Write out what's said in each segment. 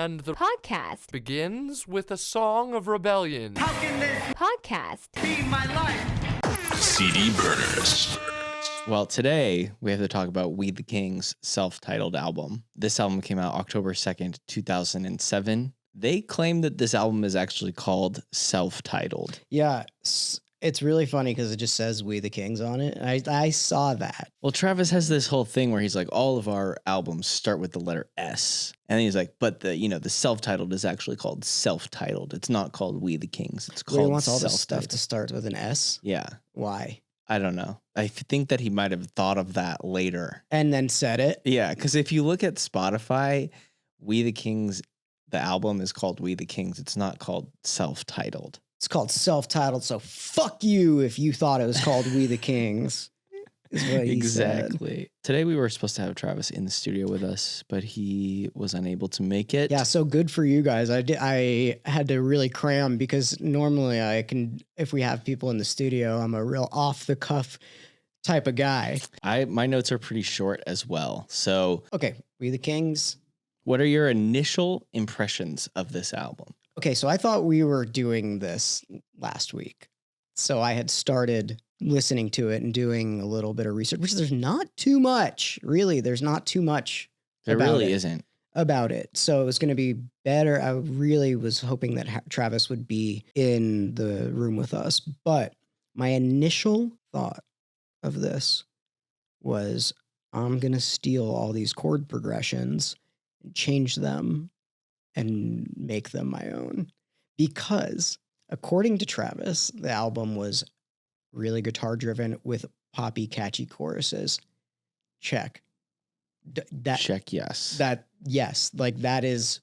And the podcast begins with a song of rebellion. How can this podcast. be my life? CD Burners. Well, today we have to talk about We the King's self-titled album. This album came out October 2nd, 2007. They claim that this album is actually called self-titled. Yeah, it's really funny because it just says We the Kings on it. I saw that. Well, Travis has this whole thing where he's like, all of our albums start with the letter S. And then he's like, but the self-titled is actually called self-titled. It's not called We the Kings. It's called He wants all this self-titled. stuff to start with an S. Yeah. Why? I don't know. I think that he might have thought of that later. And then said it. Yeah, because if you look at Spotify, We the Kings, the album is called We the Kings. It's not called self-titled. It's called self-titled, so fuck you if you thought it was called We the Kings. Is what he said. Exactly. Today we were supposed to have Travis in the studio with us, but he was unable to make it. Yeah, so good for you guys. I had to really cram because normally I can, if we have people in the studio, I'm a real off-the-cuff type of guy. My notes are pretty short as well. So, Okay, We the Kings. what are your initial impressions of this album? Okay, so I thought we were doing this last week. So I had started listening to it and doing a little bit of research, which there's not too much. Really, there's not too much. There about really it. isn't. About it. So it was going to be better. I really was hoping that Travis would be in the room with us. But my initial thought of this was I'm going to steal all these chord progressions and change them and make them my own. Because according to Travis, the album was really guitar driven with poppy, catchy choruses. Check. Check yes. Yes, like that is,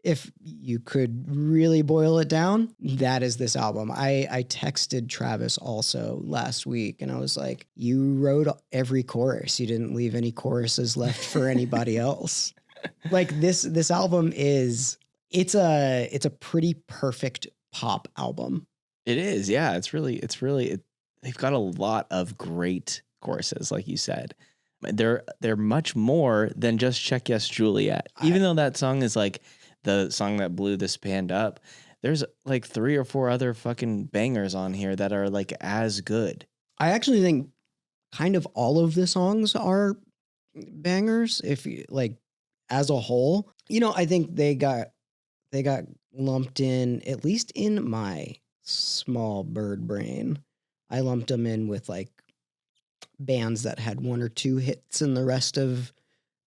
if you could really boil it down, that is this album. I texted Travis also last week and I was like, you wrote every chorus. You didn't leave any choruses left for anybody else. Like this album it's a pretty perfect pop album. It is. Yeah, they've got a lot of great choruses, like you said. They're much more than just Check Yes, Juliet. Even though that song is like the song that blew this band up, there's like 3 or 4 other fucking bangers on here that are like as good. I actually think kind of all of the songs are bangers if you like as a whole. You know, I think they got lumped in, at least in my small bird brain. I lumped them in with like bands that had 1 or 2 hits and the rest of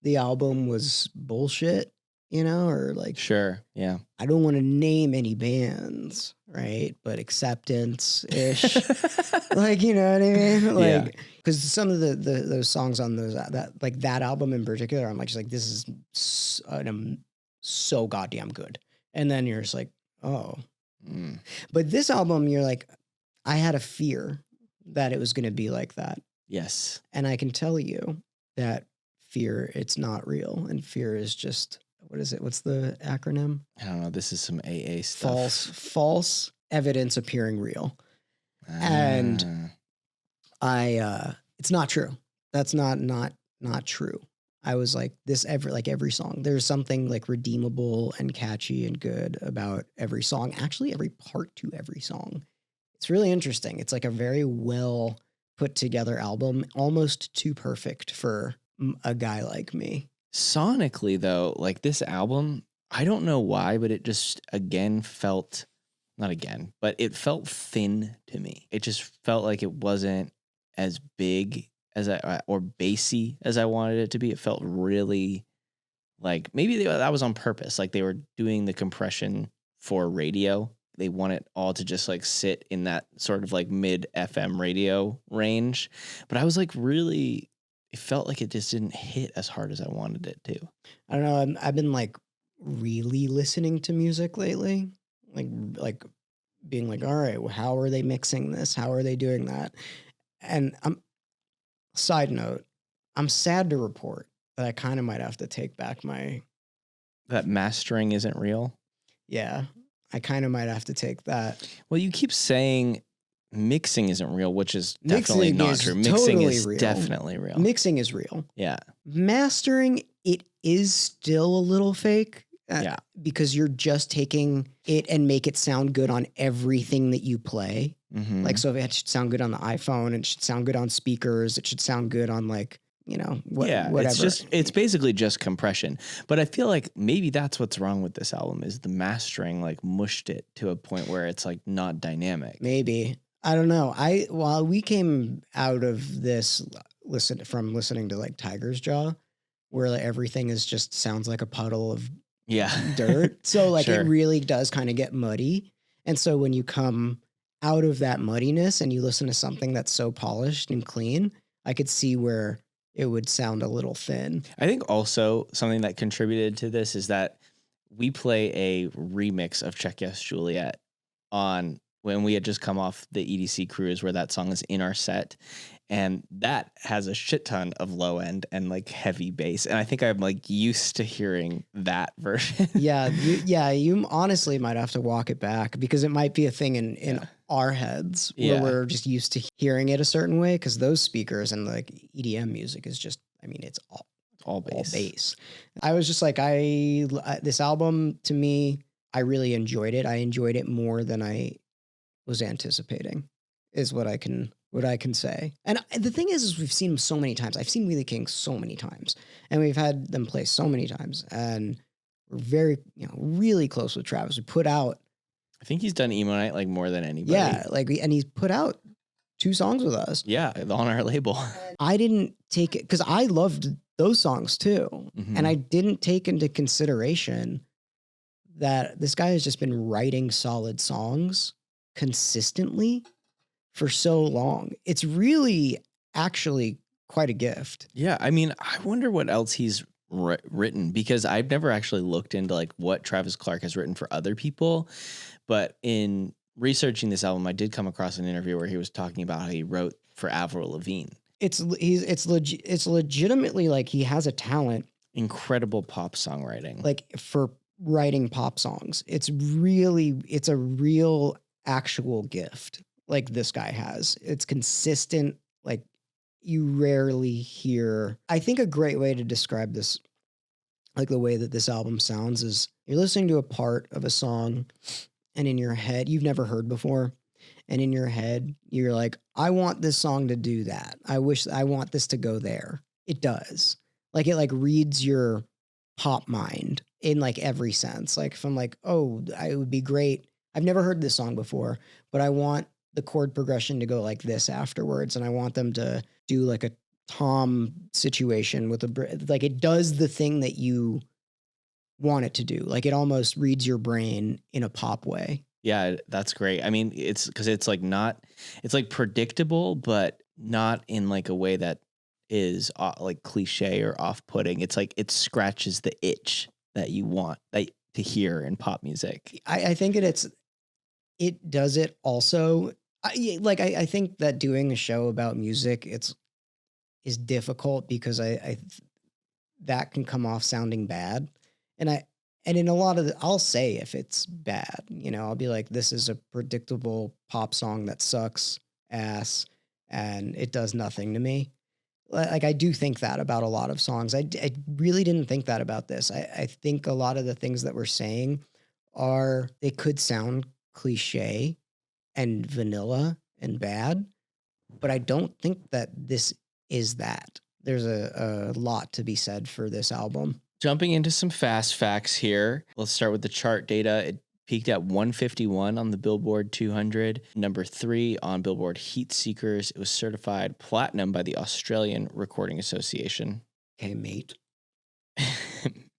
the album was bullshit, you know, or like, Sure. Yeah. I don't want to name any bands, right? But Acceptance-ish, like, you know what I mean? Like, because some of those songs on that album in particular, I'm like, just like, this is so goddamn good. And then you're just like, oh. But this album, you're like, I had a fear that it was going to be like that. Yes. And I can tell you that fear, it's not real. And fear is just, what is it? What's the acronym? I don't know. This is some AA stuff. False evidence appearing real. And it's not true. That's not true. I was like, every song, there's something like redeemable and catchy and good about every song. Actually, every part to every song. It's really interesting. It's like a very well put together album, almost too perfect for a guy like me. Sonically, though, like this album, I don't know why, but it just it felt thin to me. It just felt like it wasn't as big as or bassy as I wanted it to be. It felt really like maybe that was on purpose. Like they were doing the compression for radio. They want it all to just like sit in that sort of like mid FM radio range. But I was like it felt like it just didn't hit as hard as I wanted it to. I don't know. I've been like really listening to music lately. Like being like, all right, well, how are they mixing this? How are they doing that? And side note, I'm sad to report that I kind of might have to take back that mastering isn't real. Yeah. I kind of might have to take that. Well, you keep saying mixing isn't real, which is definitely Mixing not is true. Mixing totally is real. definitely real. Mixing is real. Yeah. Mastering, it is still a little fake. Yeah. Because you're just taking it and make it sound good on everything that you play. Mhm. Like, so it should sound good on the iPhone, it should sound good on speakers, it should sound good on like, whatever. It's basically just compression. But I feel like maybe that's what's wrong with this album is the mastering like mushed it to a point where it's like not dynamic. Maybe. I don't know. While we came out of this listening to like Tiger's Jaw, where like everything is just sounds like a puddle of dirt. So like Sure. it really does kind of get muddy. And so when you come out of that muddiness and you listen to something that's so polished and clean, I could see where it would sound a little thin. I think also something that contributed to this is that we play a remix of Check Yes Juliet on when we had just come off the EDC cruise where that song is in our set. And that has a shit ton of low end and like heavy bass. And I think I'm like used to hearing that version. You honestly might have to walk it back because it might be a thing in our heads where we're just used to hearing it a certain way. Cause those speakers and like EDM music is just, it's all bass. I was just like, this album to me, I really enjoyed it. I enjoyed it more than I was anticipating is what I can say. And the thing is we've seen them so many times. I've seen Wheelie King so many times and we've had them play so many times and we're very, really close with Travis. We put out, I think he's done Emo Night like more than anybody. Yeah. And he's put out 2 songs with us. Yeah. On our label. I didn't take it because I loved those songs too. Mm-hmm. And I didn't take into consideration that this guy has just been writing solid songs consistently for so long. It's really actually quite a gift. Yeah. I wonder what else he's written because I've never actually looked into like what Travis Clark has written for other people. But in researching this album, I did come across an interview where he was talking about how he wrote for Avril Lavigne. It's legitimately like he has a talent. Incredible pop songwriting. Like for writing pop songs. It's a real actual gift like this guy has. It's consistent. Like you rarely hear. I think a great way to describe this, like the way that this album sounds is you're listening to a part of a song and in your head, you've never heard before. And in your head, you're like, I want this song to do that. I want this to go there. It does. Like it like reads your pop mind in like every sense. Like if I'm like, oh, it would be great. I've never heard this song before, but I want the chord progression to go like this afterwards. And I want them to do like a tom situation with like it does the thing that you want it to do. Like it almost reads your brain in a pop way. Yeah, that's great. It's because it's like it's like predictable, but not in like a way that is like cliche or off-putting. It's like it scratches the itch that you want to hear in pop music. I think it does it also. I think that doing a show about music is difficult because I that can come off sounding bad, and in a lot of I'll say if it's bad, I'll be like, this is a predictable pop song that sucks ass and it does nothing to me. Like I do think that about a lot of songs. I really didn't think that about this. I think a lot of the things that we're saying they could sound cliche and vanilla and bad, but I don't think that this is that. There's a lot to be said for this album. Jumping into some fast facts here. Let's start with the chart data. It peaked at 151 on the Billboard 200, number 3 on Billboard Heat Seekers. It was certified platinum by the Australian Recording Association. Okay, mate.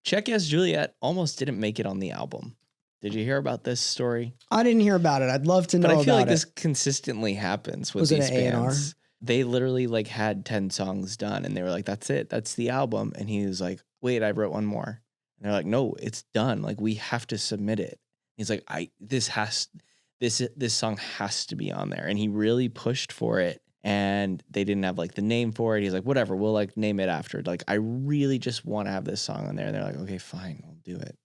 Check Yes Juliet almost didn't make it on the album. Did you hear about this story? I didn't hear about it. I'd love to know about it. But I feel like this consistently happens with these bands. A&R? They literally like had 10 songs done and they were like, that's it. That's the album. And he was like, wait, I wrote one more. And they're like, no, it's done. Like we have to submit it. He's like, this song has to be on there. And he really pushed for it. And they didn't have like the name for it. He's like, whatever, we'll like name it after. Like, I really just want to have this song on there. And they're like, okay, fine, we'll do it.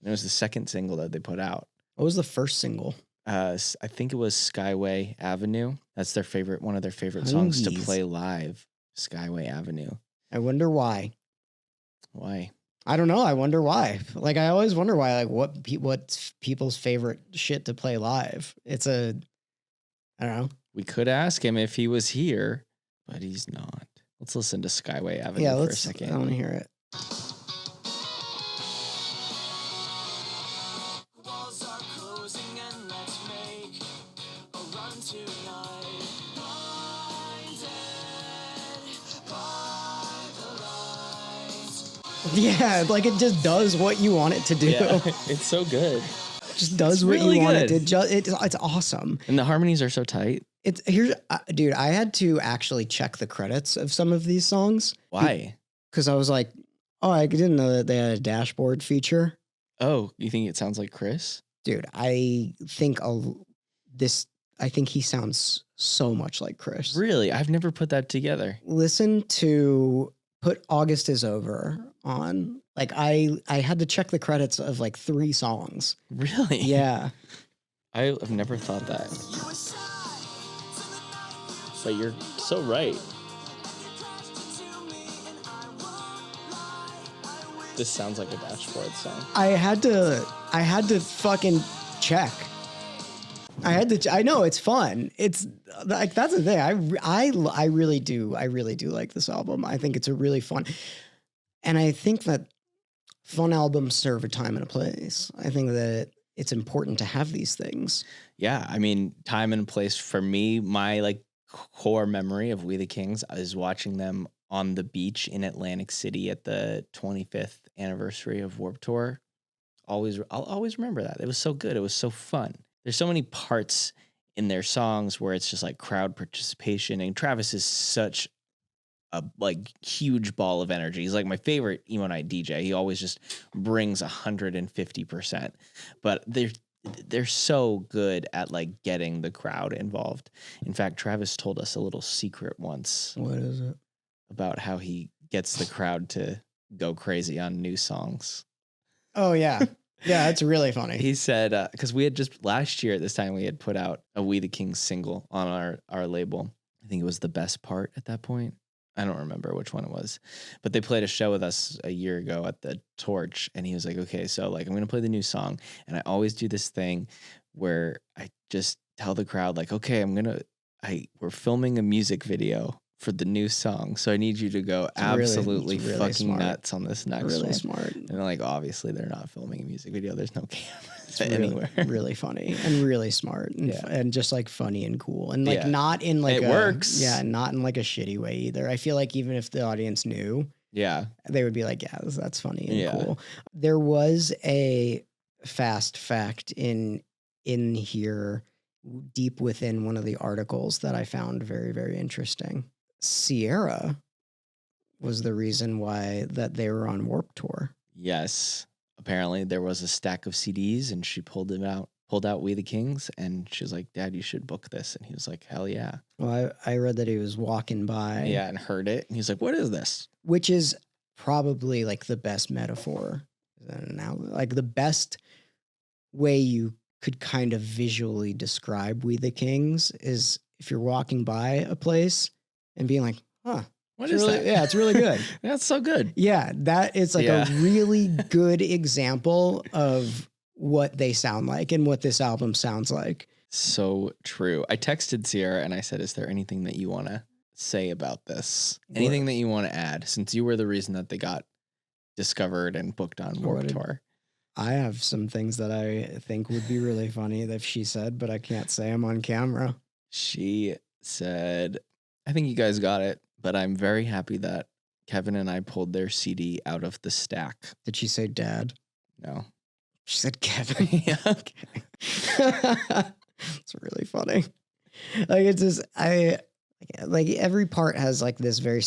And it was the second single that they put out. What was the first single? I think it was Skyway Avenue. That's one of their favorite songs to play live. Skyway Avenue. I wonder why. Why? I don't know. I wonder why. Like, I always wonder why. Like, what's people's favorite shit to play live? I don't know. We could ask him if he was here, but he's not. Let's listen to Skyway Avenue for a second. I want to hear it. Walls are closing and let's make a run tonight. Blinded by the lights. Yeah, like it just does what you want it to do. Yeah, it's so good. Just does It's what really you want it good. to. It's awesome. And the harmonies are so tight. Dude. I had to actually check the credits of some of these songs Why? because I was like, oh, I didn't know that they had a dashboard feature. Oh, you think it sounds like Chris? Dude, I think he sounds so much like Chris. Really? I've never put that together. Listen to Put August Is Over on. Like I had to check the credits of like 3 songs. Really? Yeah. I've never thought that. You aside to the night. But you're so right. You crashed into me and I won't lie. I wish This sounds like a dashboard song. I had to fucking check. I know it's fun. It's like, that's the thing. I really do like this album. I think it's a really fun, and I think that fun albums serve a time and a place. I think that it's important to have these things. Yeah, I mean, time and place for me, my like core memory of We the Kings is watching them on the beach in Atlantic City at the 25th anniversary of Warped Tour. I'll always remember that. It was so good. It was so fun. There's so many parts in their songs where it's just like crowd participation, and Travis is such a like huge ball of energy. He's like my favorite emo night DJ. He always just brings 150%. But they're so good at like getting the crowd involved. In fact, Travis told us a little secret once What is it? about how he gets the crowd to go crazy on new songs. Oh yeah, yeah. It's really funny. He said, because we had just last year at this time, we had put out a We the Kings single on our label. I think it was The Best Part at that point. I don't remember which one it was, but they played a show with us a year ago at the Torch, and he was like, okay, so like I'm going to play the new song. And I always do this thing where I just tell the crowd like, okay, we're filming a music video for the new song. So I need you to go absolutely really fucking smart. nuts on this next Really one. smart. And they're like, obviously they're not filming a music video. There's no cameras It's anywhere. really funny and really smart and, Yeah. and just like funny and cool and like Yeah. not in like It works. Yeah, not in like a shitty way either. I feel like even if the audience knew, Yeah. they would be like, yeah, that's funny and Yeah. cool. There was a fast fact in here deep within one of the articles that I found very, very interesting. Sierra was the reason why that they were on Warped Tour. Yes. Apparently there was a stack of CDs and she pulled out We the Kings, and she was like, Dad, you should book this. And he was like, hell yeah. Well, I read that he was walking by. Yeah. And heard it. And he's like, what is this? Which is probably like the best metaphor. Now, like the best way you could kind of visually describe We the Kings is if you're walking by a place and being like, huh, What it's is really, that? yeah, it's really good. That's so good. Yeah, that is like Yeah. a really good example of what they sound like and what this album sounds like. So true. I texted Sierra and I said, is there anything that you want to say about this? Anything that you want to add, since you were the reason that they got discovered and booked on Warped Tour? I have some things that I think would be really funny that she said, but I can't say them on camera. She said, I think you guys got it, but I'm very happy that Kevin and I pulled their CD out of the stack. Did she say dad? No. She said Kevin. Yeah. It's really funny. Like it's just like every part has like this very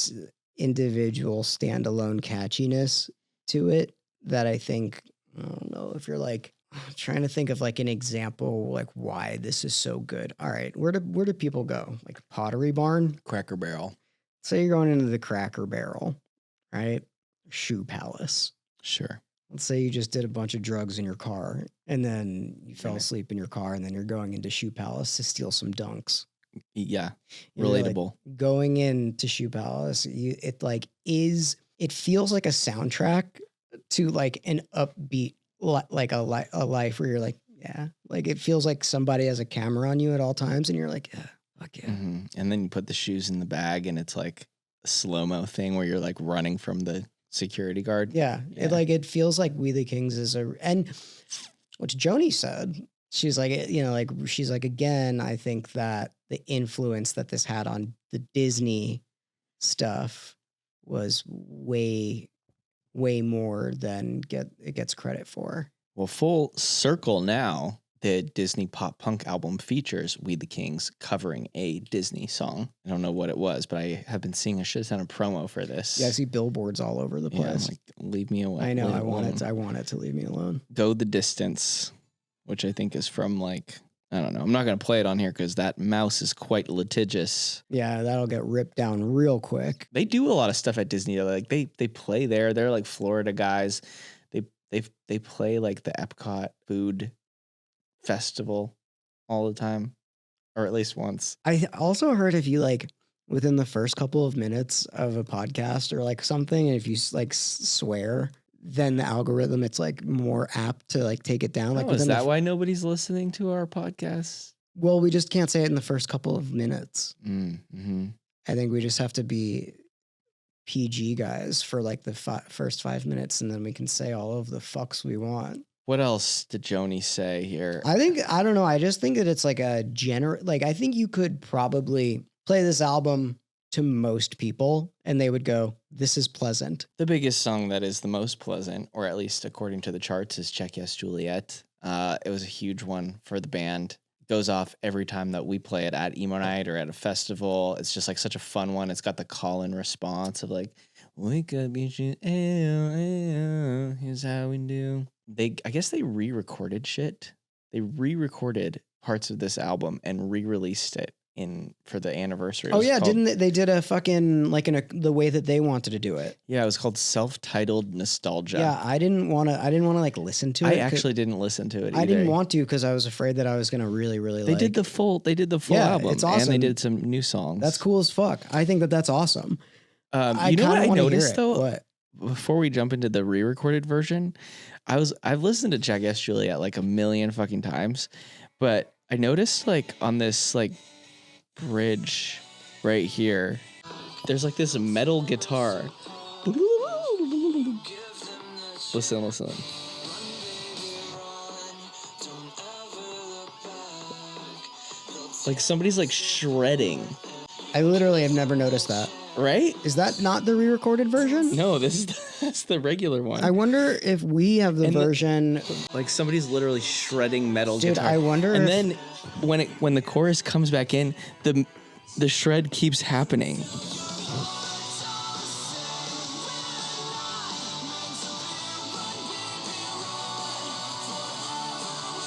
individual standalone catchiness to it that I think, I don't know if you're like trying to think of like an example like why this is so good. All right, where do people go? Like Pottery Barn? Cracker Barrel. Say you're going into the Cracker Barrel, right? Shoe Palace. Sure. Let's say you just did a bunch of drugs in your car and then you fell Okay. asleep in your car and then you're going into Shoe Palace to steal some dunks. Yeah. You know, like, Relatable. going into Shoe Palace, it feels like a soundtrack to like an upbeat, like a life where you're like, yeah, like it feels like somebody has a camera on you at all times, and you're like, yeah, fuck yeah. And then you put the shoes in the bag, and it's like a slow-mo thing where you're like running from the security guard. Yeah. It feels like We the Kings is and what Joni said, she's like, she's like, again, I think that the influence that this had on the Disney stuff was way more than it gets credit for. Well, full circle now, the Disney pop punk album features We the Kings covering a Disney song. I don't know what it was, but I have been seeing a shit ton of promo for this. Yeah, I see billboards all over the Yeah, I'm place. like, leave me away. I know. I want want it to leave me alone. Go the Distance, which I think is from like, I don't know. I'm not going to play it on here because that mouse is quite litigious. Yeah, that'll get ripped down real quick. They do a lot of stuff at Disney. Like they play there. They're like Florida guys. They play like the Epcot food festival all the time, or at least once. I also heard if you like within the first couple of minutes of a podcast or like something, and if you like swear, then the algorithm, it's like more apt to like take it down. Like Is that why nobody's listening to our podcast? Well, we just can't say it in the first couple of minutes. Mm-hmm. I think we just have to be PG guys for like the first 5 minutes, and then we can say all of the fucks we want. What else did Joni say here? I don't know. I just think that it's like a like, I think you could probably play this album to most people and they would go, this is pleasant. The biggest song that is the most pleasant, or at least according to the charts, is Check Yes, Juliet. It was a huge one for the band. Goes off every time that we play it at emo night or at a festival. It's just like such a fun one. It's got the call-in response of like, wake up, beat you, here's how we do. I guess they re-recorded shit. They re-recorded parts of this album and re-released it for the anniversary. Oh yeah, didn't they did a fucking like in the way that they wanted to do it? Yeah, it was called Self-Titled Nostalgia. Yeah, I didn't want to like listen to it. I actually didn't listen to it either. I didn't want to because I was afraid that I was gonna really They did the full album. It's awesome. And they did some new songs. That's cool as fuck. I think that that's awesome. You know what I noticed though? What? Before we jump into the re-recorded version, I've listened to Check Yes, Juliet like a million fucking times, but I noticed like on this like bridge right here, there's like this metal guitar. Listen. Like somebody's like shredding. I literally have never noticed that. Right? Is that not the re-recorded version? No, that's the regular one. I wonder if we have the version. Like somebody's literally shredding metal Dude, guitar. I wonder And if- then when the chorus comes back in, the shred keeps happening.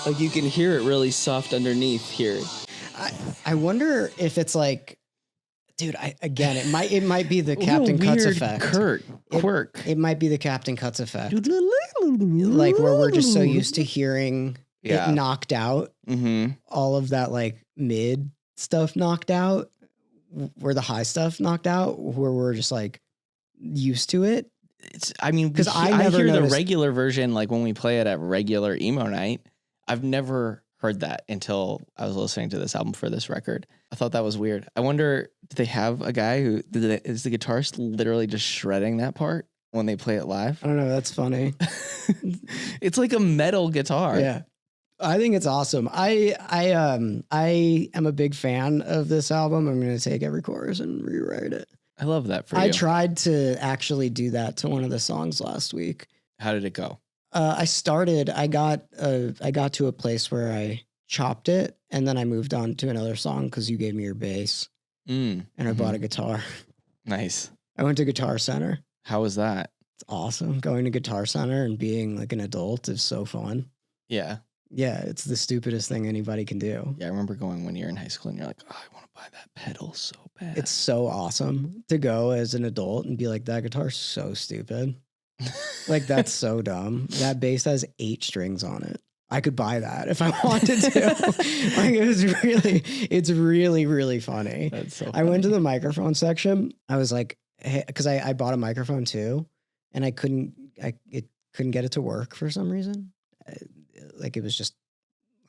Like you can hear it really soft underneath here. I wonder if it's like, dude. It might be the Captain Cuts effect. Quirk. It might be the Captain Cuts effect. Like where we're just so used to hearing Yeah. it knocked out, Mm-hmm. all of that like mid stuff knocked out, where the high stuff knocked out, where we're just like used to it. Because I I never hear the noticed- regular version, like when we play it at regular emo night. I've never heard that until I was listening to this album for this record. I thought that was weird. I wonder, do they have a guy is the guitarist literally just shredding that part when they play it live? I don't know. That's funny. It's like a metal guitar. Yeah. I think it's awesome. I am a big fan of this album. I'm going to take every chorus and rewrite it. I love that for you. I tried to actually do that to one of the songs last week. How did it go? I got to a place where I chopped it and then I moved on to another song because you gave me your bass and I bought a guitar. Nice. I went to Guitar Center. How was that? It's awesome. Going to Guitar Center and being like an adult is so fun. Yeah. Yeah, it's the stupidest thing anybody can do. Yeah, I remember going when you're in high school and you're like, oh, I want to buy that pedal so bad. It's so awesome to go as an adult and be like, that guitar's so stupid. Like, that's so dumb. That bass has 8 strings on it. I could buy that if I wanted to. Like, it's really, really funny. That's so I funny. went to the microphone section. I was like, hey, because I bought a microphone too, and I couldn't it couldn't get it to work for some reason. Like it was just,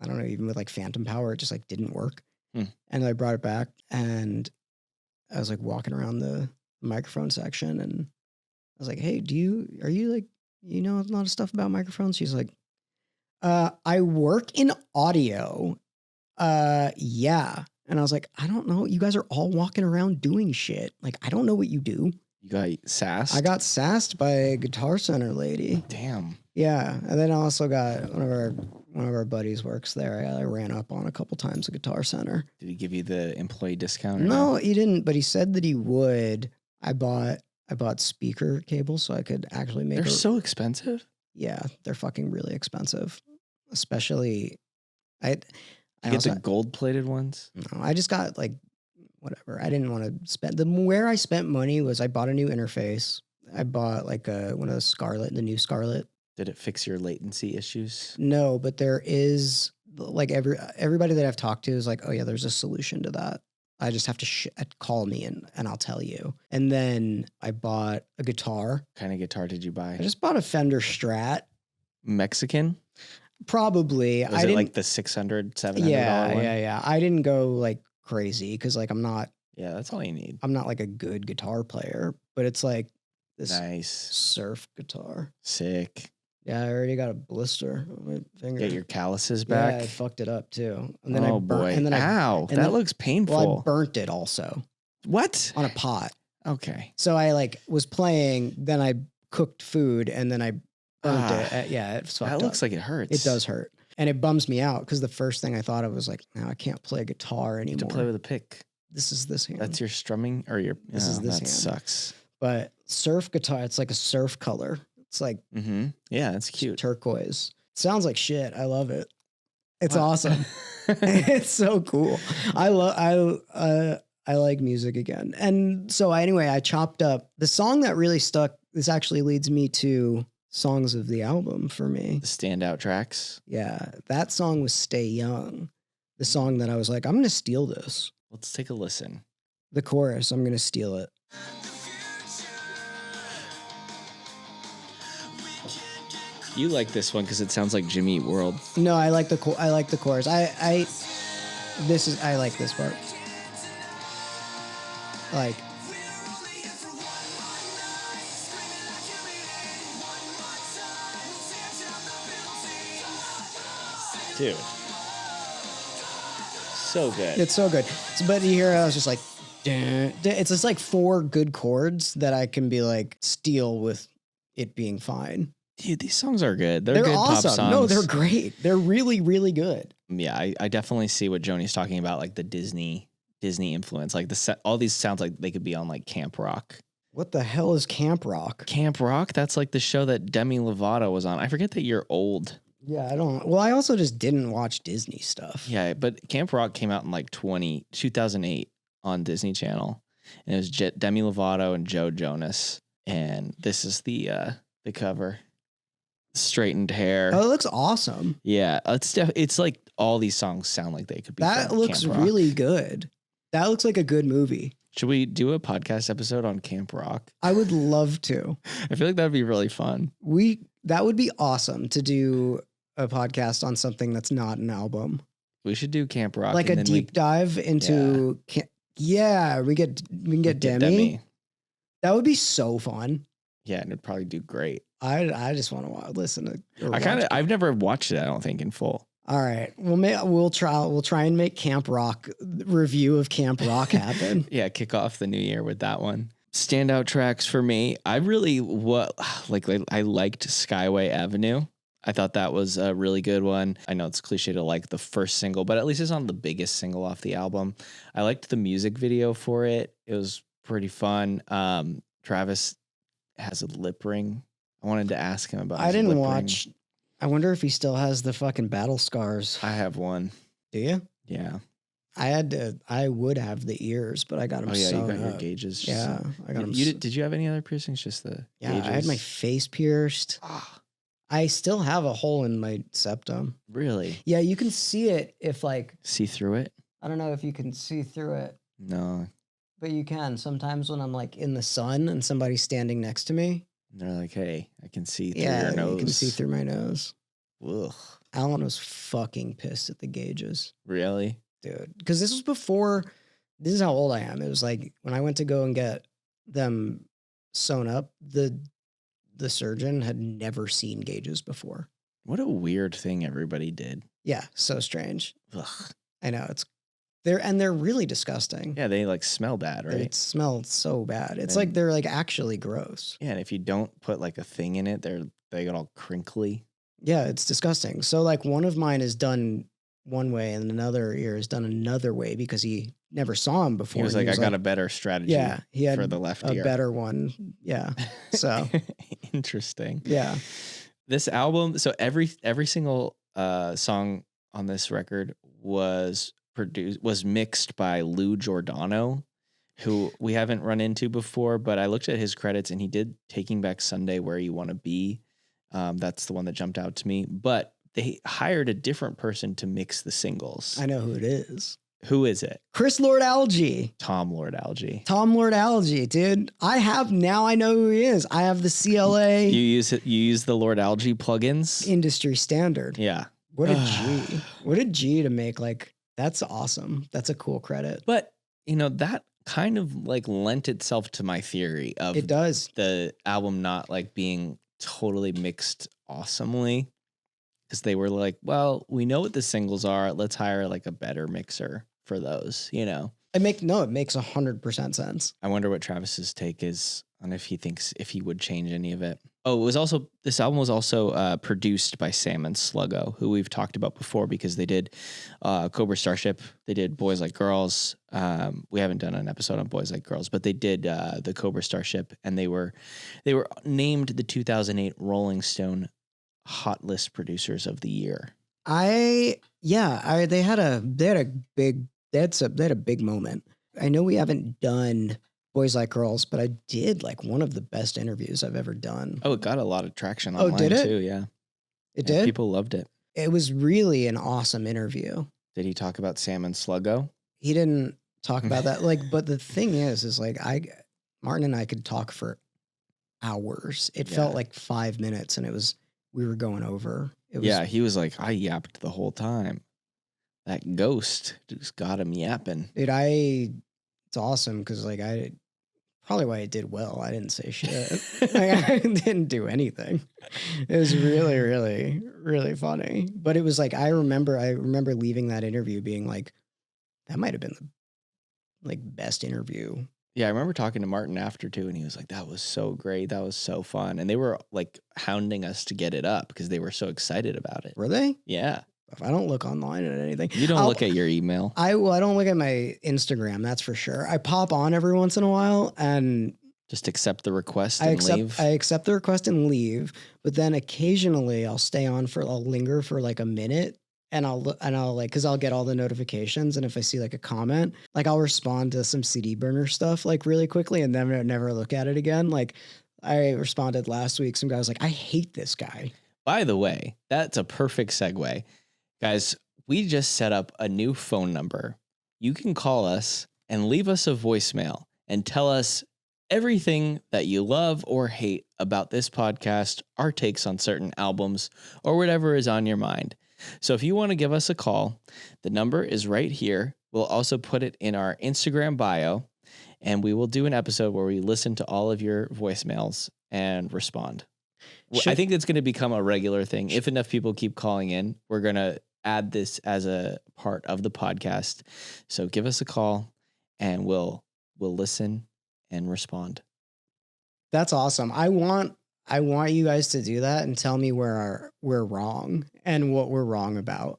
I don't know, even with like phantom power, it just like didn't work. And I brought it back and I was like walking around the microphone section and I was like, hey, are you like, you know a lot of stuff about microphones? She's like, I work in audio. Yeah. And I was like, I don't know. You guys are all walking around doing shit. Like, I don't know what you do. You got sassed? I got sassed by a Guitar Center lady. Damn. Yeah. And then I also got one of our buddies works there. I ran up on a couple times at Guitar Center. Did he give you the employee discount? Or No, he didn't, but he said that he would. I bought speaker cables so I could actually make They're so expensive? Yeah, they're fucking really expensive. Especially I get the gold-plated ones? No, I just got like whatever. I didn't want to spend where I spent money was I bought a new interface. I bought like one of the new Scarlett. Did it fix your latency issues? No, but there is like everybody that I've talked to is like, oh yeah, there's a solution to that. I just have to call me and I'll tell you. And then I bought a guitar. What kind of guitar did you buy? I just bought a Fender Strat. Mexican? Probably. Was it like the $600, $700 one? Yeah. I didn't go like crazy because like I'm not. Yeah, that's all you need. I'm not like a good guitar player, but it's like this nice surf guitar. Sick. Yeah, I already got a blister on my finger. Get your calluses back. Yeah, I fucked it up too. And then oh I burnt, boy! And then Ow, that looks painful. Well, I burnt it also. What? On a pot. Okay. So I like was playing, then I cooked food, and then I burnt it. Yeah, it's fucked up. That looks like it hurts. It does hurt, and it bums me out because the first thing I thought of was like, now I can't play guitar anymore. You have to play with a pick. This is this hand. That's your strumming or your. This is this that hand. Sucks. But surf guitar, it's like a surf color. It's like yeah, it's cute. Turquoise. It sounds like shit. I love it. It's awesome. It's so cool. I like music again. And so anyway, I chopped up the song that really stuck. This actually leads me to songs of the album for me. The standout tracks. Yeah. That song was Stay Young. The song that I was like, I'm going to steal this. Let's take a listen. The chorus, I'm going to steal it. You like this one because it sounds like Jimmy Eat World. No, I like the chorus. I like this part. Like, dude, so good. it's so good. But here I was just like, it's just like 4 good chords that I can be like steal with it being fine. Dude, these songs are good. They're good awesome. pop songs. No, they're great. They're really, really good. Yeah, I definitely see what Joni's talking about, like the Disney influence. Like all these sounds like they could be on like Camp Rock. What the hell is Camp Rock? Camp Rock? That's like the show that Demi Lovato was on. I forget that you're old. Yeah, I don't. Well, I also just didn't watch Disney stuff. Yeah, but Camp Rock came out in like 2008 on Disney Channel, and it was Demi Lovato and Joe Jonas. And this is the cover. Straightened hair. Oh, it looks awesome. Yeah, it's like all these songs sound like they could be. That looks really good. That looks like a good movie. Should we do a podcast episode on Camp Rock? I would love to. I feel like that would be really fun. That would be awesome to do a podcast on something that's not an album. We should do Camp Rock, like a deep dive into. Yeah, we can get Demi. That would be so fun. Yeah, and it'd probably do great. I just want to listen to. I've never watched it. I don't think in full. All right, we'll try and make Camp Rock review of Camp Rock happen. Yeah, kick off the new year with that one. Standout tracks for me. I really I liked Skyway Avenue. I thought that was a really good one. I know it's cliche to like the first single, but at least it's not the biggest single off the album. I liked the music video for it. It was pretty fun. Travis has a lip ring. I wanted to ask him about. I didn't watch. I wonder if he still has the fucking battle scars. I have one. Do you? Yeah. I would have the ears, but I got them. Oh yeah, you got up. your gauges. Yeah, I got them. Did you have any other piercings? Just the gauges? I had my face pierced. I still have a hole in my septum. Really? Yeah, you can see it if like see through it. I don't know if you can see through it. No. But you can sometimes when I'm like in the sun and somebody's standing next to me. And they're like, hey, I can see through Yeah, your nose. you can see through my nose. Ugh. Alan was fucking pissed at the gauges, Really? dude. Because this was before, this is how old I am. It was like when I went to go and get them sewn up, the surgeon had never seen gauges before. What a weird thing everybody did. Yeah, so strange. Ugh. I know, they're really disgusting. Yeah, they like smell bad, right? It smelled so bad. It's And- like they're like actually gross. Yeah, and if you don't put like a thing in it, they get all crinkly. Yeah, it's disgusting. So like one of mine is done one way and another ear is done another way because he never saw him before. He was and like, I got a better strategy yeah, he had for the left a ear. better one. Yeah. So Interesting. yeah. This album, so every single song on this record was mixed by Lou Giordano, who we haven't run into before, but I looked at his credits and he did Taking Back Sunday, Where You Want to Be. That's the one that jumped out to me, but they hired a different person to mix the singles. I know who it is. Who is it? Chris Lord Alge. Tom Lord Alge. Tom Lord Alge, dude. I know who he is. I have the CLA You use the Lord Alge plugins? industry standard. Yeah. What a G. What a G to make. Like, that's awesome. That's a cool credit. But, that kind of like lent itself to my theory of It does. the album not like being totally mixed awesomely. Because they were like, well, we know what the singles are. Let's hire like a better mixer for those, It makes 100% sense. I wonder what Travis's take is on if he would change any of it. Oh, this album was also produced by Sam and Sluggo, who we've talked about before because they did Cobra Starship. They did Boys Like Girls. We haven't done an episode on Boys Like Girls, but they did the Cobra Starship, and they were named the 2008 Rolling Stone Hot List Producers of the Year. They had a big moment. I know we haven't done Boys Like Girls, but I did like one of the best interviews I've ever done. Oh, it got a lot of traction Oh, online did it? too. Yeah, It Yeah, did? People loved it. It was really an awesome interview. Did he talk about Sam and Sluggo? He didn't talk about that. Like, but the thing is like Martin and I could talk for hours. It felt Yeah. like 5 minutes and we were going over. It was, Yeah, he was like, I yapped the whole time. That ghost just got him yapping. dude, it's awesome because like probably why it did well. I didn't say shit. Like, I didn't do anything. It was really, really, really funny. But it was like I remember leaving that interview being like, that might have been the like best interview. Yeah, I remember talking to Martin after too, and he was like, that was so great. That was so fun. And they were like hounding us to get it up because they were so excited about it. Were they? Yeah. If I don't look online at anything, You don't look at your email. I don't look at my Instagram. That's for sure. I pop on every once in a while and Just accept the request and leave. I accept the request and leave. But then occasionally I'll linger for like a minute. And I'll like, cause I'll get all the notifications. And if I see like a comment, like I'll respond to some CD burner stuff like really quickly and then never look at it again. Like I responded last week. Some guy was like, I hate this guy. By the way, that's a perfect segue. Guys, we just set up a new phone number. You can call us and leave us a voicemail and tell us everything that you love or hate about this podcast, our takes on certain albums, or whatever is on your mind. So if you want to give us a call, the number is right here. We'll also put it in our Instagram bio, and we will do an episode where we listen to all of your voicemails and respond. I think it's going to become a regular thing. If enough people keep calling in, we're going to add this as a part of the podcast. So give us a call and we'll listen and respond. That's awesome. I want you guys to do that and tell me where we're wrong and what we're wrong about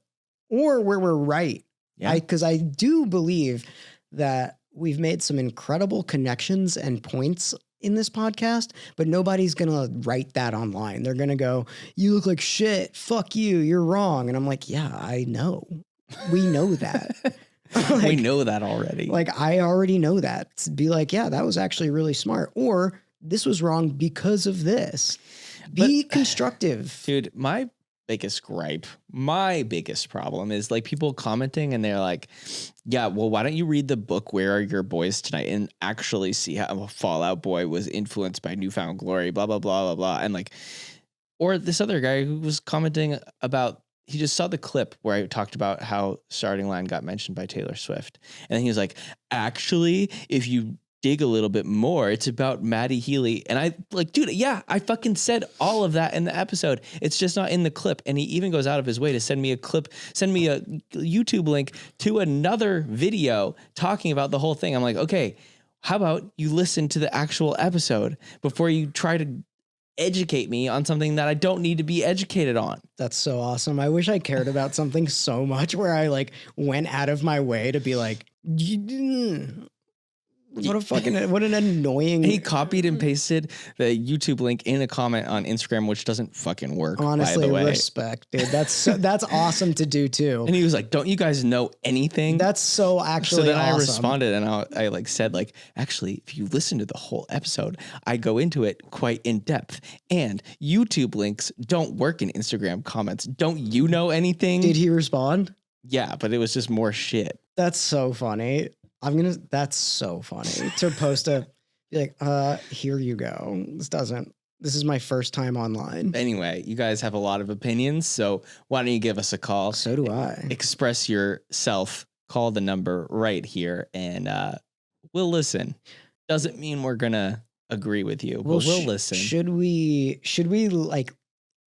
or where we're right. Yeah. Because I do believe that we've made some incredible connections and points in this podcast, but nobody's going to write that online. They're going to go, you look like shit. Fuck you. You're wrong. And I'm like, yeah, I know. We know that. Like, we know that already. Like, I already know that. To be like, yeah, that was actually really smart. Or this was wrong because of this. Be constructive. Dude, my biggest gripe. My biggest problem is like people commenting and they're like, yeah, well, why don't you read the book Where Are Your Boys Tonight and actually see how a Fallout Boy was influenced by Newfound Glory, blah, blah, blah, blah, blah. And like, or this other guy who was commenting about, he just saw the clip where I talked about how Starting Line got mentioned by Taylor Swift. And then he was like, actually, if you dig a little bit more, it's about Maddie Healy. And I like, dude, yeah, I fucking said all of that in the episode. It's just not in the clip. And he even goes out of his way to send me a YouTube link to another video talking about the whole thing. I'm like, okay, how about you listen to the actual episode before you try to educate me on something that I don't need to be educated on. That's so awesome. I wish I cared about something so much where I like went out of my way to be like, what an annoying. He copied and pasted the YouTube link in a comment on Instagram, which doesn't fucking work. Honestly, by the way. Respect, dude. That's awesome to do too. And he was like, "Don't you guys know anything?" That's so actually. So then awesome. I responded and I like said like, actually, if you listen to the whole episode, I go into it quite in depth. And YouTube links don't work in Instagram comments. Don't you know anything? Did he respond? Yeah, but it was just more shit. That's so funny. That's so funny to post be like, here you go. This is my first time online. Anyway, you guys have a lot of opinions, so why don't you give us a call? So do I. Express yourself. Call the number right here, and we'll listen. Doesn't mean we're gonna agree with you, but we'll listen. Should we like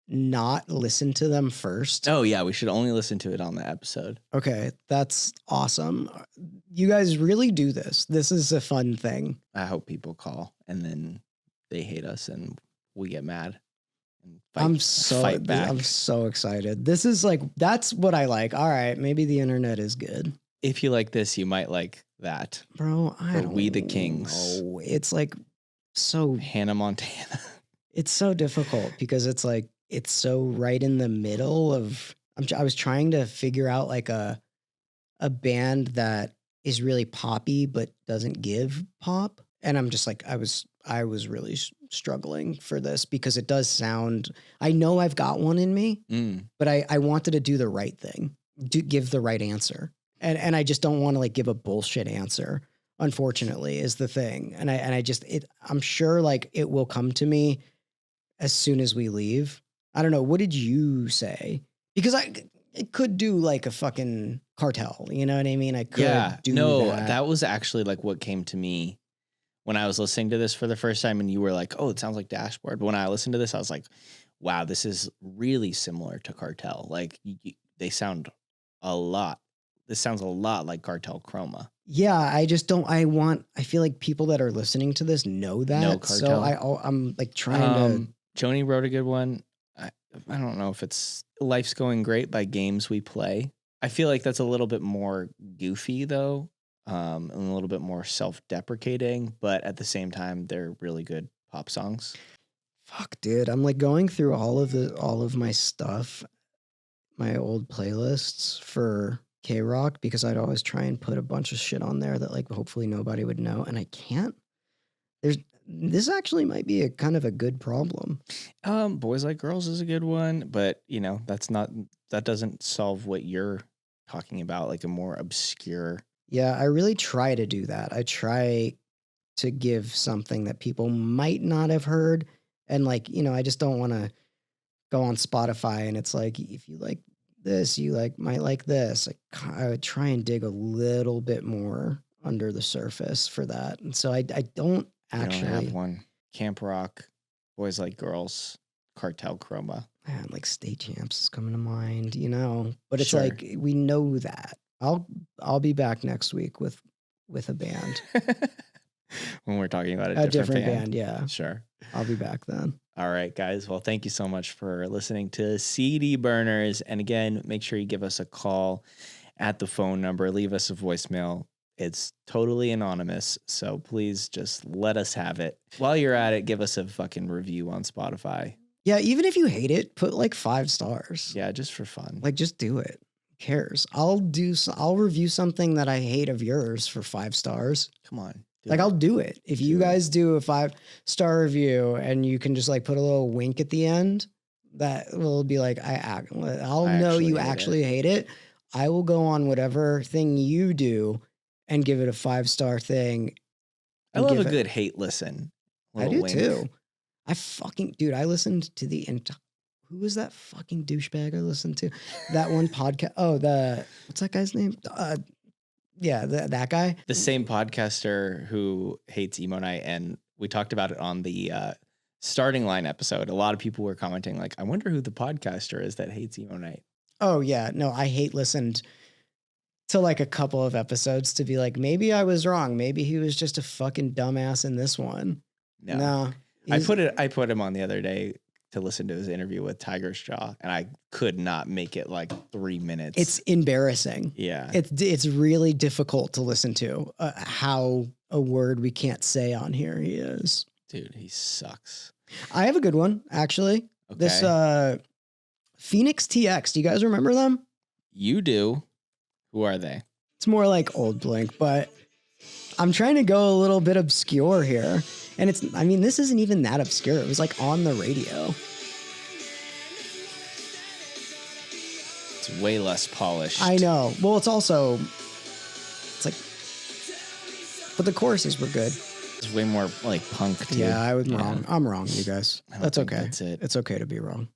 not listen to them first? Oh yeah, we should only listen to it on the episode. Okay, that's awesome. You guys really do this. This is a fun thing. I hope people call and then they hate us and we get mad and fight back. I'm so excited. This is like, that's what I like. All right, maybe the internet is good. If you like this, you might like that. Bro, I don't We the Kings. know. It's like so Hannah Montana. It's so difficult because it's like it's so right in the middle of. I was trying to figure out like a band that is really poppy but doesn't give pop, and I'm just like I was really struggling for this because it does sound. I know I've got one in me, but I wanted to do the right thing, give the right answer, and I just don't want to like give a bullshit answer. Unfortunately, is the thing, and I'm sure like it will come to me as soon as we leave. I don't know. What did you say? Because it could do like a fucking Cartel. You know what I mean? I could do that. That was actually like what came to me when I was listening to this for the first time. And you were like, oh, it sounds like Dashboard. But when I listened to this, I was like, wow, this is really similar to Cartel. Like they sound a lot. This sounds a lot like Cartel Chroma. Yeah, I just don't. I feel like people that are listening to this know that. No Cartel. So I'm like trying to. Joni wrote a good one. I don't know if it's Life's Going Great by Games We Play. I feel like that's a little bit more goofy though, and a little bit more self-deprecating, but at the same time, they're really good pop songs. Fuck, dude. I'm like going through all of my stuff, my old playlists for K-Rock, because I'd always try and put a bunch of shit on there that like hopefully nobody would know, and I can't. This actually might be a kind of a good problem. Boys Like Girls is a good one, but you know, that doesn't solve what you're talking about, like a more obscure. Yeah, I really try to do that. I try to give something that people might not have heard. And like, you know, I just don't want to go on Spotify and it's like, if you like this, you might like this. I would try and dig a little bit more under the surface for that. And so I don't actually don't have one. Camp Rock, Boys Like Girls, Cartel Chroma. Man, like State Champs is coming to mind, you know. But it's Sure. like we know that. I'll be back next week with a band. When we're talking about a different band, yeah. Sure. I'll be back then. All right, guys. Well, thank you so much for listening to CD Burners. And again, make sure you give us a call at the phone number. Leave us a voicemail. It's totally anonymous, so please just let us have it. While you're at it, give us a fucking review on Spotify. Yeah, even if you hate it, put like 5 stars. Yeah, just for fun. Like, just do it. Who cares? I'll review something that I hate of yours for 5 stars. Come on. I'll do it. If you guys do a 5-star review and you can just like put a little wink at the end, that will be like, I'll I know actually you hate actually hate it. I will go on whatever thing you do and give it a 5-star thing. I and love a give it- good hate listen. I Little do wink. too. Dude, I listened to the entire. Who was that fucking douchebag I listened to? That one podcast. Oh, what's that guy's name? Yeah, that guy. The same podcaster who hates Emo Night, and we talked about it on the starting line episode. A lot of people were commenting like, I wonder who the podcaster is that hates Emo Night. Oh yeah, no, I hate listened to like a couple of episodes to be like, maybe I was wrong. Maybe he was just a fucking dumbass in this one. No, I put him on the other day to listen to his interview with Tiger's Jaw, and I could not make it like 3 minutes. It's embarrassing. Yeah. It's really difficult to listen to how a word we can't say on here he is. Dude, he sucks. I have a good one actually. Okay. This Phoenix TX. Do you guys remember them? You do. Who are they? It's more like old Blink, but I'm trying to go a little bit obscure here. And this isn't even that obscure. It was like on the radio. It's way less polished. I know. Well, it's like, but the choruses were good. It's way more like punk too. Yeah, I was wrong. I'm wrong, you guys. I don't That's think okay. that's it. It's okay to be wrong.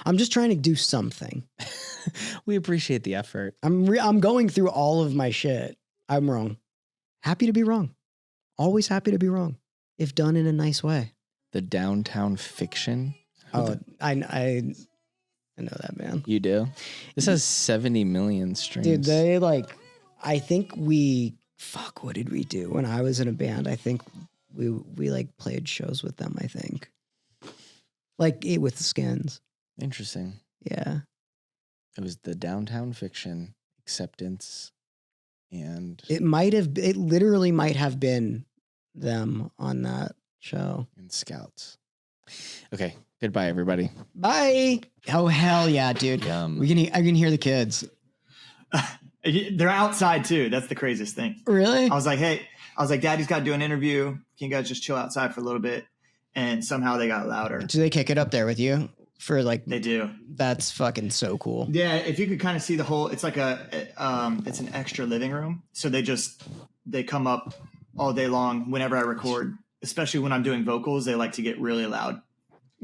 I'm just trying to do something. We appreciate the effort. I'm going through all of my shit. I'm wrong. Happy to be wrong. Always happy to be wrong. If done in a nice way. The Downtown Fiction. Oh, I know that, man. You do? This has 70 million streams. Dude, I think what did we do when I was in a band? I think we like played shows with them, I think. Like with the Skins. Interesting. Yeah. It was the Downtown Fiction, Acceptance, and It literally might have been them on that show. Scouts. Okay. Goodbye, everybody. Bye. Oh, hell yeah, dude. Yum. I can hear the kids. They're outside too. That's the craziest thing. Really? I was like, Daddy's got to do an interview. Can you guys just chill outside for a little bit? And somehow they got louder. Do they kick it up there with you for like? They do. That's fucking so cool. Yeah, if you could kind of see the whole, it's like it's an extra living room. So they come up all day long whenever I record, especially when I'm doing vocals. They like to get really loud.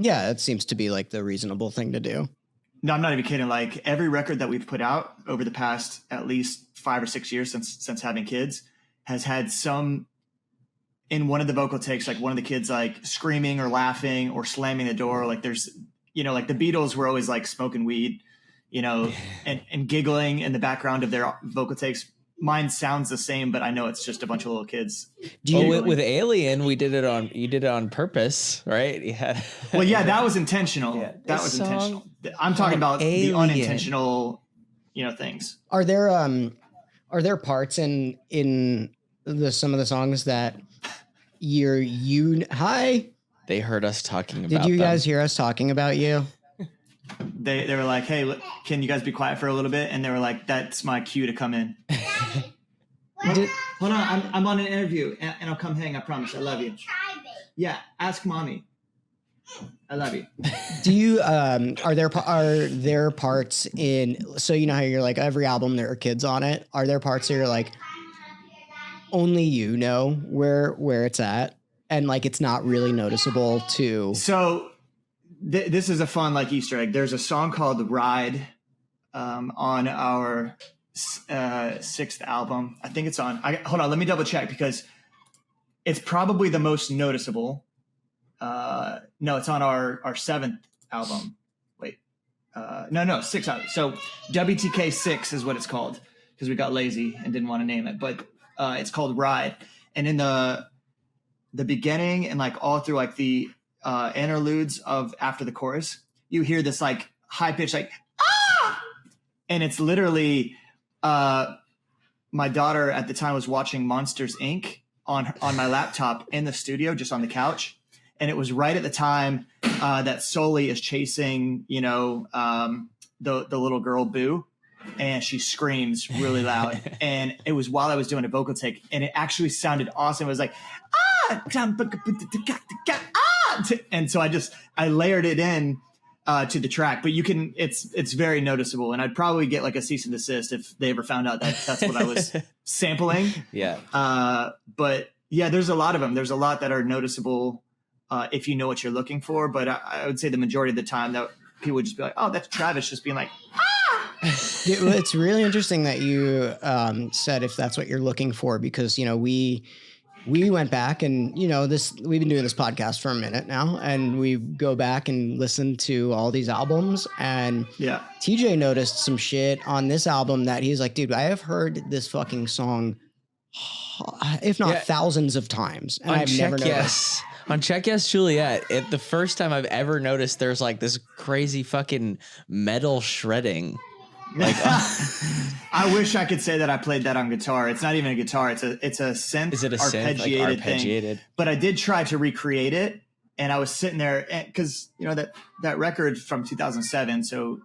Yeah, it seems to be like the reasonable thing to do. No, I'm not even kidding. Like every record that we've put out over the past at least 5 or 6 years since having kids has had some in one of the vocal takes, like one of the kids like screaming or laughing or slamming the door. Like there's, like the Beatles were always like smoking weed, and giggling in the background of their vocal takes. Mine sounds the same, but I know it's just a bunch of little kids. With Alien, you did it on purpose, right? Yeah. Well, yeah, that was intentional. Yeah, that was intentional. I'm talking about the unintentional, things. Are there parts in some of the songs that hi? They heard us talking about Did you them. guys hear us talking about you? They were like, hey, look, can you guys be quiet for a little bit? And they were like, that's my cue to come in. Hold on, I'm on an interview and I'll come hang. I promise. I love you. Yeah, ask mommy. I love you. Do you are there parts in, so you know how you're like every album there are kids on it? Are there parts that you're like only you know where it's at and like it's not really noticeable to? So this is a fun like Easter egg. There's a song called Ride on our 6th album. I think it's on. Hold on, let me double check because it's probably the most noticeable. No, it's on our 7th album. Wait, no, 6th album. So WTK 6 is what it's called because we got lazy and didn't want to name it, but it's called Ride. And in the beginning and like all through like the interludes of after the chorus, you hear this like high pitch like ah, and it's literally my daughter at the time was watching Monsters Inc. on my laptop in the studio, just on the couch, and it was right at the time that Sully is chasing the little girl Boo, and she screams really loud, and it was while I was doing a vocal take, and it actually sounded awesome. It was like ah, and so I layered it in to the track, but it's very noticeable, and I'd probably get like a cease and desist if they ever found out that that's what I was sampling. Yeah. But yeah, there's a lot of them. There's a lot that are noticeable if you know what you're looking for. But I would say the majority of the time that people would just be like, oh, that's Travis just being like, It's really interesting that you said if that's what you're looking for, because, you know, we went back and, you know, we've been doing this podcast for a minute now, and we go back and listen to all these albums, and yeah, TJ noticed some shit on this album that he's like, dude, I have heard this fucking song, if not thousands of times, and I've never noticed. On Check Yes Juliet, the first time I've ever noticed there's like this crazy fucking metal shredding. Like, I wish I could say that I played that on guitar. It's not even a guitar. It's a synth. Is it a arpeggiated, synth, like arpeggiated thing? But I did try to recreate it, and I was sitting there because, you know, that record from 2007. So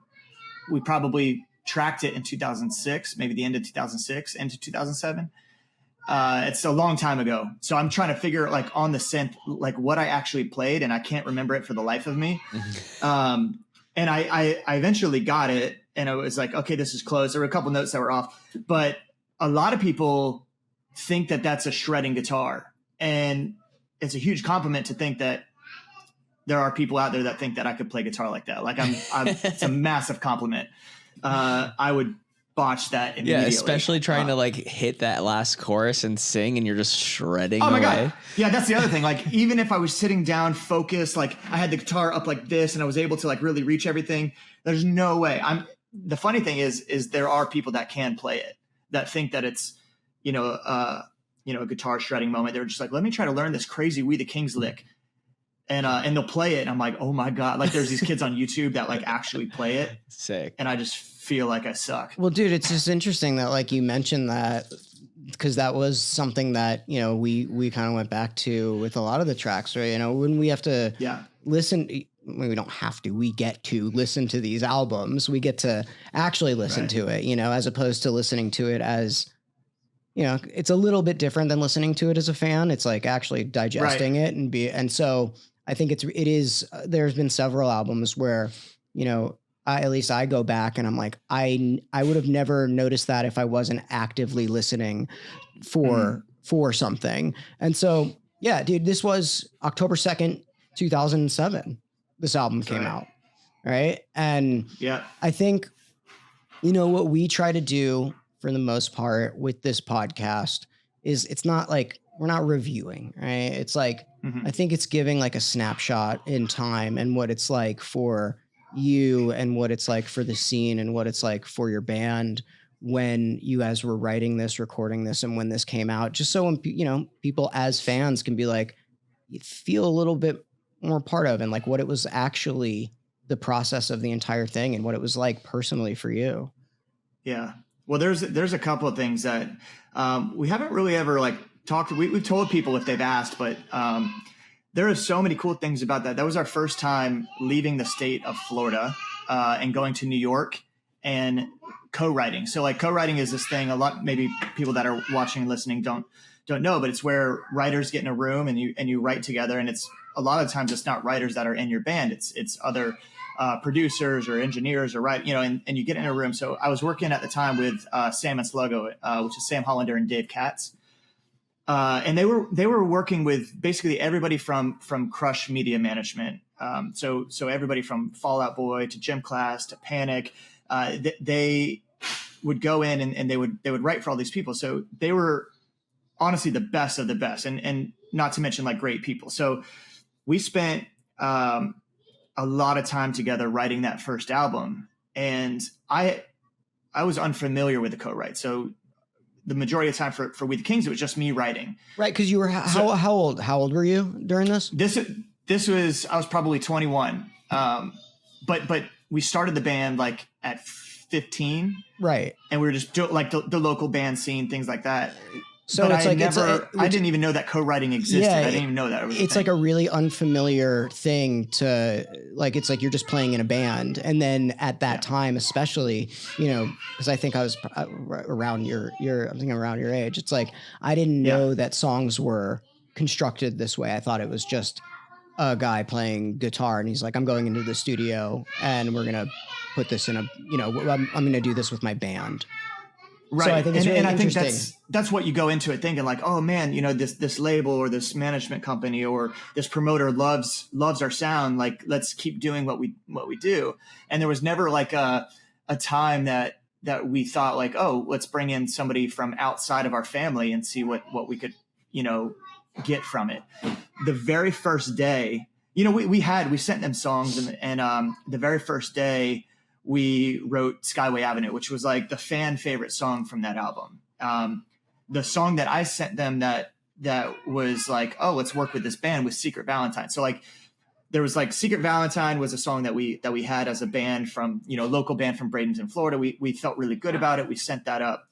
we probably tracked it in 2006, maybe the end of 2006 into 2007. It's a long time ago. So I'm trying to figure like on the synth, like what I actually played, and I can't remember it for the life of me. And I eventually got it, and I was like, okay, this is close. There were a couple notes that were off, but a lot of people think that that's a shredding guitar, and it's a huge compliment to think that there are people out there that think that I could play guitar like that. Like it's a massive compliment. I would botch that immediately. Yeah, especially trying to like hit that last chorus and sing, and you're just shredding oh my away. God. Yeah, that's the other thing. Like, even if I was sitting down focused, like I had the guitar up like this and I was able to like really reach everything, there's no way. The funny thing is there are people that can play it, that think that it's, a guitar shredding moment. They're just like, let me try to learn this crazy We the Kings lick. And they'll play it, and I'm like, oh my God. Like, there's these kids on YouTube that like actually play it. Sick. And I just feel like I suck. Well, dude, it's just interesting that like you mentioned that, because that was something that, you know, we kind of went back to with a lot of the tracks, right? You know, when we have to listen, we don't have to, we get to listen to these albums. We get to actually listen to it, you know, as opposed to listening to it as, you know, it's a little bit different than listening to it as a fan. It's like actually digesting it and so I think it is, there's been several albums where, you know, at least I go back and I'm like, I would have never noticed that if I wasn't actively listening for something. And so, yeah, dude, this was October 2nd, 2007. This album came out. Right. And I think, you know, what we try to do for the most part with this podcast is it's not like, we're not reviewing, right? It's like, I think it's giving like a snapshot in time and what it's like for you and what it's like for the scene and what it's like for your band when you guys were writing this, recording this, and when this came out, just so, you know, people as fans can be like, you feel a little bit more part of, and like what it was actually the process of the entire thing and what it was like personally for you. Yeah. Well, there's a couple of things that we haven't really ever like talked. We've told people if they've asked, but there are so many cool things about that. That was our first time leaving the state of Florida and going to New York and co-writing. So like co-writing is this thing a lot, maybe people that are watching and listening don't know, but it's where writers get in a room and you write together. And it's a lot of times it's not writers that are in your band. It's other producers or engineers or and you get in a room. So I was working at the time with Sam and Sluggo, which is Sam Hollander and Dave Katz. And they were working with basically everybody from Crush Media Management. So everybody from Fall Out Boy to Gym Class to Panic, they would go in and they would write for all these people. So they were honestly the best of the best, and not to mention like great people. So we spent a lot of time together writing that first album, and I was unfamiliar with the co-write. So the majority of the time for We the Kings, it was just me writing. Right, because you were how old? How old were you during this? This was I was probably 21, but we started the band like at 15, right? And we were just like the local band scene, things like that. So but it's I didn't even know that co-writing existed. I didn't even know that. It's like a really unfamiliar thing to like. It's like you're just playing in a band, and then at that time, especially, you know, because I think I was around your I'm thinking around your age. It's like I didn't know that songs were constructed this way. I thought it was just a guy playing guitar, and he's like, I'm going into the studio and we're gonna put this in a, I'm gonna do this with my band. Right. So I think it's really I think interesting. that's what you go into it thinking, like, oh man, this label or this management company or this promoter loves our sound. Like, let's keep doing what we do. And there was never like a time that we thought like, oh, let's bring in somebody from outside of our family and see what we could, get from it. The very first day, we sent them songs, and the very first day we wrote Skyway Avenue, which was like the fan favorite song from that album. The song that I sent them that was like, oh, let's work with this band, was Secret Valentine. So like, there was like Secret Valentine was a song that we had as a band from, local band from Bradenton, Florida. We felt really good about it. We sent that up.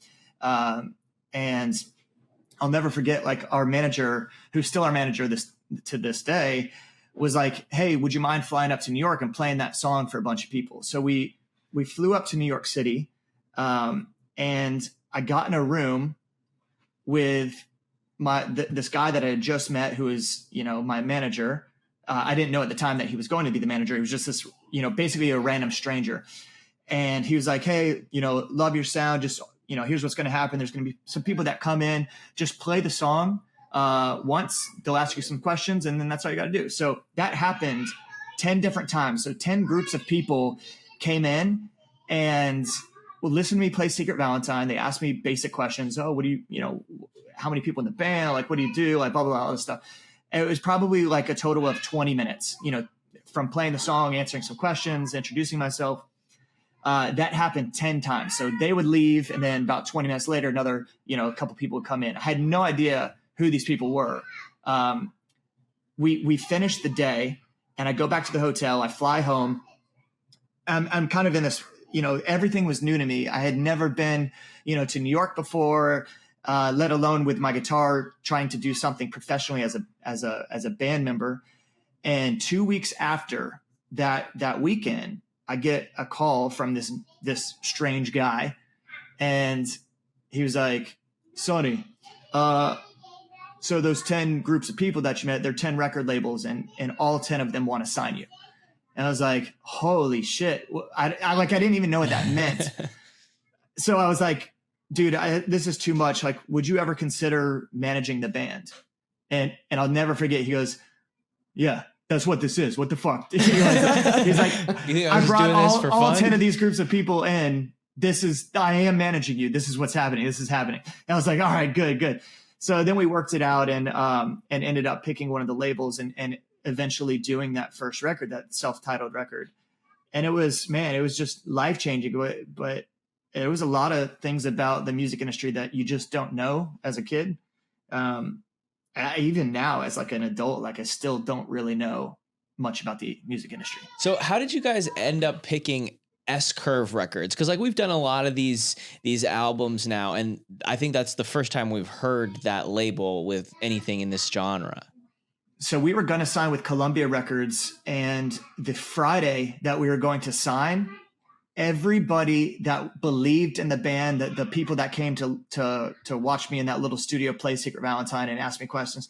And I'll never forget, like, our manager, who's still our manager to this day, was like, hey, would you mind flying up to New York and playing that song for a bunch of people? So we flew up to New York City, and I got in a room with this guy that I had just met, who is, my manager. I didn't know at the time that he was going to be the manager. He was just this, basically a random stranger. And he was like, hey, love your sound. Just, here's what's going to happen. There's going to be some people that come in, just play the song once. They'll ask you some questions, and then that's all you got to do. So that happened 10 different times. So 10 groups of people came in and listen to me play Secret Valentine. They asked me basic questions. Oh, what do you, how many people in the band? Like, what do you do? Like, blah, blah, blah, all this stuff. And it was probably like a total of 20 minutes, from playing the song, answering some questions, introducing myself. That happened 10 times. So they would leave, and then about 20 minutes later, another, a couple people would come in. I had no idea who these people were. We finished the day, and I go back to the hotel. I fly home. I'm kind of in this, everything was new to me. I had never been, to New York before, let alone with my guitar, trying to do something professionally as a band member. And 2 weeks after that weekend, I get a call from this strange guy, and he was like, Sonny, so those 10 groups of people that you met, they're 10 record labels, and all 10 of them want to sign you. And I was like, holy shit. I didn't even know what that meant. So I was like, dude, this is too much. Like, would you ever consider managing the band? And I'll never forget. He goes, yeah, that's what this is. What the fuck? He's like, I brought all 10 of these groups of people in. I am managing you. This is what's happening. This is happening. And I was like, all right, good. So then we worked it out and ended up picking one of the labels and eventually doing that first record, that self-titled record. And it was just life-changing, but there was a lot of things about the music industry that you just don't know as a kid. Even now as like an adult, like I still don't really know much about the music industry. So how did you guys end up picking S-Curve Records? Because like we've done a lot of these albums now, and I think that's the first time we've heard that label with anything in this genre. So we were going to sign with Columbia Records, and the Friday that we were going to sign, everybody that believed in the band, the people that came to watch me in that little studio play Secret Valentine and ask me questions,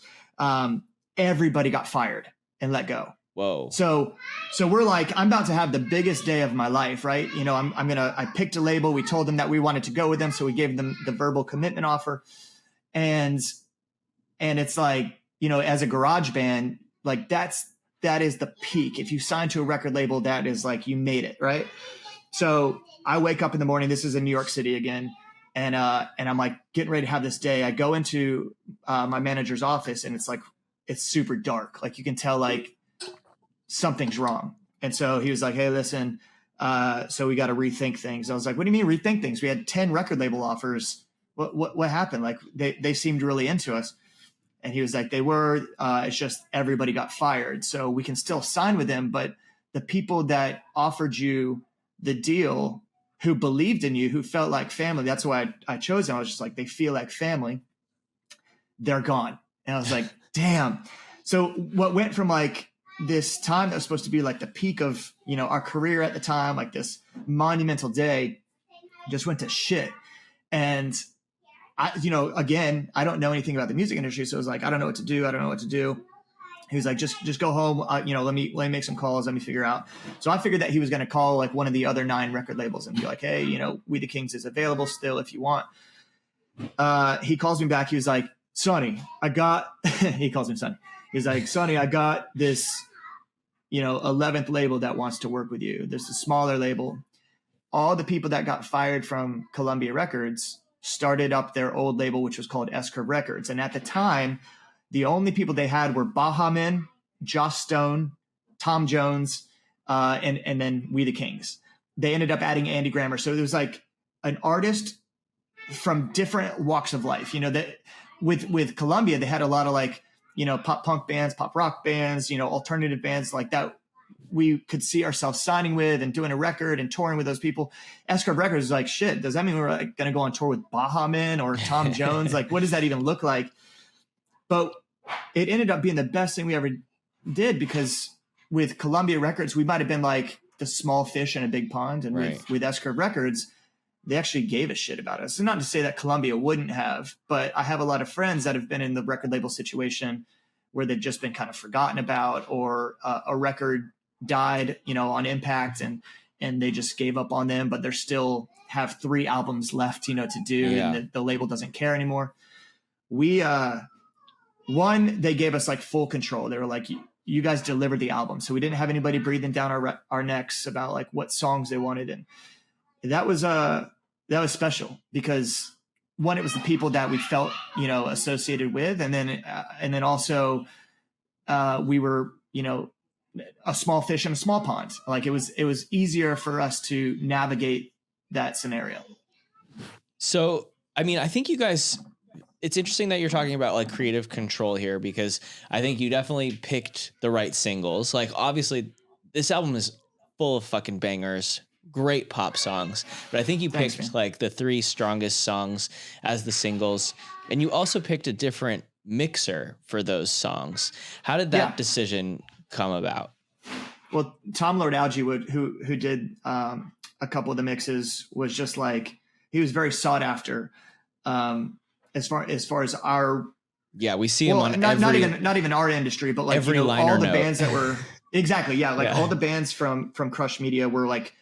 everybody got fired and let go. Whoa. So we're like, I'm about to have the biggest day of my life, right? I picked a label. We told them that we wanted to go with them. So we gave them the verbal commitment offer. And it's like, as a garage band, like that is the peak. If you sign to a record label, that is like, you made it, right? So I wake up in the morning. This is in New York City again. And I'm like getting ready to have this day. I go into my manager's office, and it's super dark. Like you can tell like something's wrong. And so he was like, hey, listen, so we got to rethink things. I was like, what do you mean rethink things? We had 10 record label offers. What happened? Like they seemed really into us. And he was like, they were, it's just everybody got fired. So we can still sign with them, but the people that offered you the deal, who believed in you, who felt like family, that's why I chose them. I was just like, they feel like family. They're gone. And I was like, damn. So what went from like this time that was supposed to be like the peak of, our career at the time, like this monumental day, just went to shit. And again, I don't know anything about the music industry. So it was like, I don't know what to do. He was like, just go home. Let me make some calls. Let me figure out. So I figured that he was going to call like one of the other 9 record labels and be like, hey, We the Kings is available still if you want. He calls me back. He was like, Sonny, he calls me Sonny. He's like, Sonny, I got this, 11th label that wants to work with you. There's a smaller label. All the people that got fired from Columbia Records started up their old label, which was called S-Curve Records. And at the time, the only people they had were Baha Men, Joss Stone, Tom Jones, and then We the Kings. They ended up adding Andy Grammer. So there was like an artist from different walks of life. That with Columbia, they had a lot of like, pop punk bands, pop rock bands, alternative bands like that we could see ourselves signing with and doing a record and touring with those people. S-Curve Records is like, shit, does that mean we're like going to go on tour with Baha Men or Tom Jones? Like, what does that even look like? But it ended up being the best thing we ever did, because with Columbia Records, we might have been like the small fish in a big pond. And Right. with S-Curve Records, they actually gave a shit about us. And not to say that Columbia wouldn't have, but I have a lot of friends that have been in the record label situation where they've just been kind of forgotten about, or a record died, on Impact and they just gave up on them, but they're still have 3 albums left, to do. Yeah. And the label doesn't care anymore. We, they gave us like full control. They were like, you guys delivered the album. So we didn't have anybody breathing down our necks about like what songs they wanted. And that was special because one, it was the people that we felt, associated with. And then also we were, a small fish in a small pond. Like it was easier for us to navigate that scenario. So, I mean, I think you guys, it's interesting that you're talking about like creative control here, because I think you definitely picked the right singles. Like obviously this album is full of fucking bangers, great pop songs, but I think you Thanks, picked man. like the 3 strongest songs as the singles, and you also picked a different mixer for those songs. How did that Yeah. decision come about? Well, Tom Lord Algie who did a couple of the mixes, was just like, he was very sought after as far as our, Yeah, we see him on not even our industry, but like every liner all the note. bands that were exactly like Yeah. all the bands from Crush Media were like,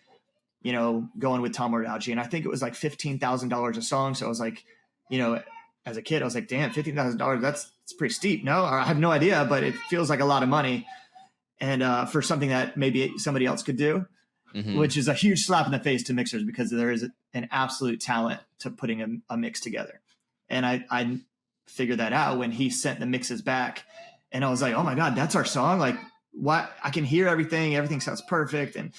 going with Tom Lord Algie, and I think it was like $15,000 a song. So I was like, as a kid, I was like, damn, $15,000, that's pretty steep. No, I have no idea, but it feels like a lot of money. And for something that maybe somebody else could do, Mhm. which is a huge slap in the face to mixers, because there is an absolute talent to putting a mix together. And I figured that out when he sent the mixes back, and I was like, oh my God, that's our song. Like, what? I can hear everything. Everything sounds perfect. And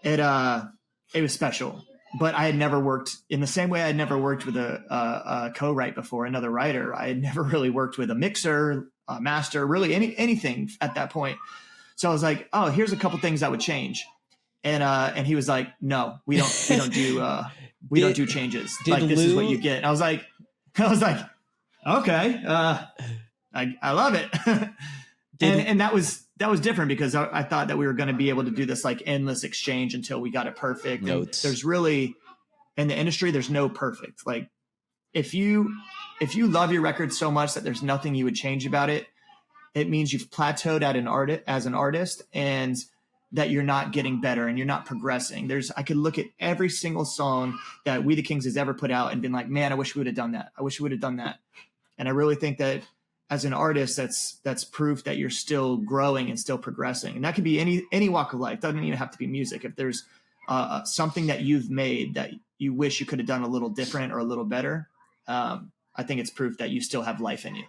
it was special. But I had never worked in the same way. I had never worked with a co-write before, another writer. I had never really worked with a mixer, a master, really anything at that point. So I was like, oh, here's a couple things I would change. And he was like, no, we don't do changes. Did Like, this is what Lou- you get. And I was like, okay, I love it. And that was different, because I thought that we were going to be able to do this like endless exchange until we got it perfect. And Notes. there's really, in the industry, there's no perfect. Like if you love your record so much that there's nothing you would change about it, it means you've plateaued as an artist, and that you're not getting better and you're not progressing. I could look at every single song that We the Kings has ever put out and been like, man, I wish we would have done that. I wish we would have done that. And I really think that as an artist, that's proof that you're still growing and still progressing. And that could be any walk of life. Doesn't even have to be music. If there's something that you've made that you wish you could have done a little different or a little better, I think it's proof that you still have life in you.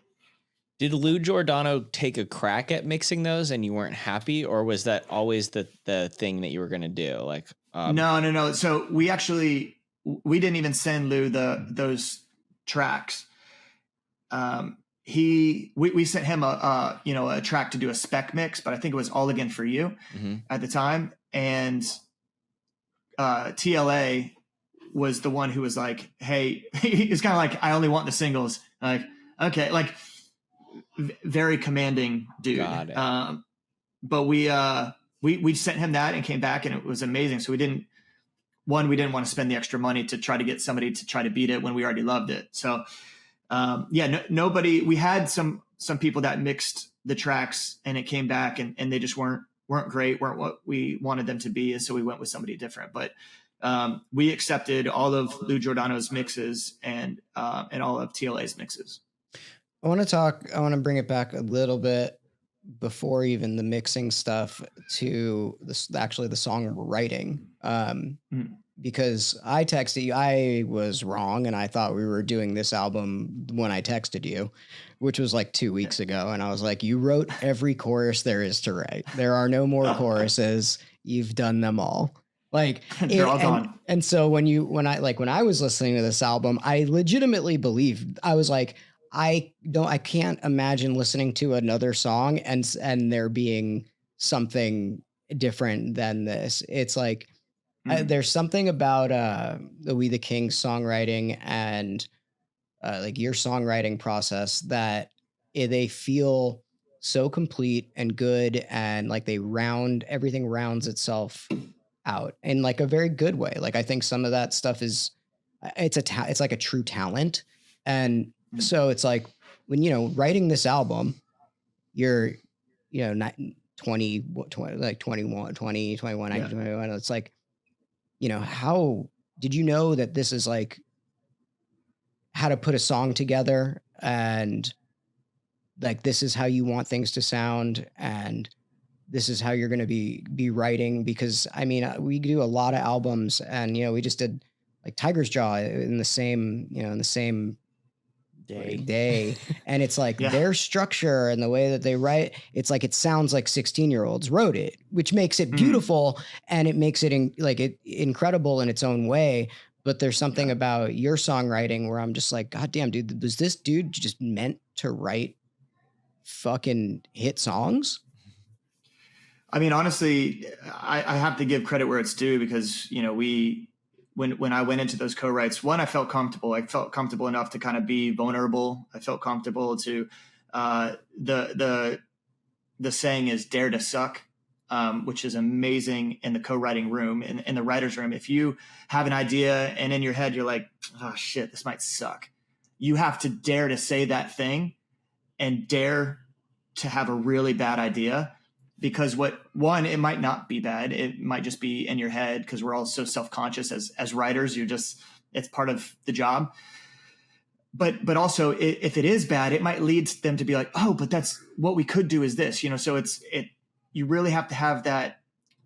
Did Lou Giordano take a crack at mixing those and you weren't happy, or was that always the thing that you were going to do? Like, No. So we didn't even send Lou those tracks. We sent him a track to do a spec mix, but I think it was All Again for You Mhm. at the time. And TLA was the one who was like, hey, it's kind of like, I only want the singles. Like, okay, like very commanding dude. Got it. But we sent him that and came back, and it was amazing. So we didn't want to spend the extra money to try to get somebody to try to beat it when we already loved it. So nobody, we had some people that mixed the tracks and it came back and they just weren't great, weren't what we wanted them to be. And so we went with somebody different. But we accepted all of Lou Giordano's mixes and all of TLA's mixes. I want to bring it back a little bit before even the mixing stuff to the songwriting. Because I texted you, I was wrong, and I thought we were doing this album when I texted you, which was like 2 weeks ago. And I was like, you wrote every chorus there is to write. There are no more choruses. You've done them all. Like they're all gone. And so when I was listening to this album, I legitimately believed, I was like, I can't imagine listening to another song and there being something different than this. It's like, there's something about the We the Kings songwriting and like your songwriting process that they feel so complete and good, and like everything rounds itself out in like a very good way. Like I think some of that stuff is it's like a true talent. And so it's like when writing this album, you're not 20 like 21 20 21 19, 21. It's like, how did you know that this is like how to put a song together, and like this is how you want things to sound, and this is how you're going to be writing? Because I mean, we do a lot of albums, and we just did like Tiger's Jaw in the same day. And it's like their structure and the way that they write, it's like it sounds like 16-year-olds wrote it, which makes it beautiful and it makes it incredible in its own way. But there's something about your songwriting where I'm just like, God damn, dude, was this dude just meant to write fucking hit songs? I mean, honestly, I have to give credit where it's due, because when I went into those co-writes, one, I felt comfortable. I felt comfortable enough to kind of be vulnerable. I felt comfortable to the saying is dare to suck, which is amazing in the co-writing room, in the writer's room. If you have an idea and in your head you're like, oh shit, this might suck, you have to dare to say that thing and dare to have a really bad idea. Because it might not be bad. It might just be in your head, because we're all so self-conscious as writers. It's part of the job. But also if it is bad, it might lead them to be like, oh, but that's what we could do is this, so you really have to have that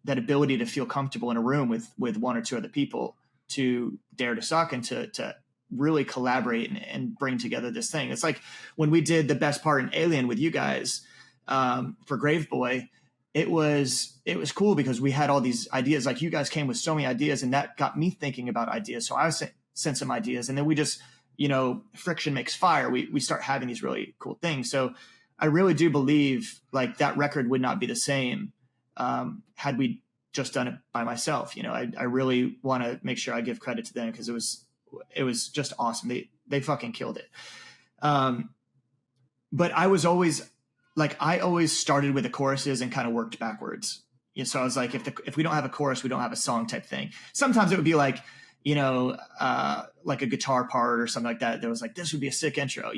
ability to feel comfortable in a room with one or two other people to dare to suck and to really collaborate and bring together this thing. It's like when we did the best part in Alien with you guys for Grave Boy. It was cool because we had all these ideas. Like you guys came with so many ideas, and that got me thinking about ideas. So I sent some ideas, and then we just, friction makes fire. We start having these really cool things. So I really do believe like that record would not be the same had we just done it by myself. I really want to make sure I give credit to them, because it was just awesome. They fucking killed it. But I always started with the choruses and kind of worked backwards. So I was like, if we don't have a chorus, we don't have a song type thing. Sometimes it would be like, like a guitar part or something like that. There was like, this would be a sick intro,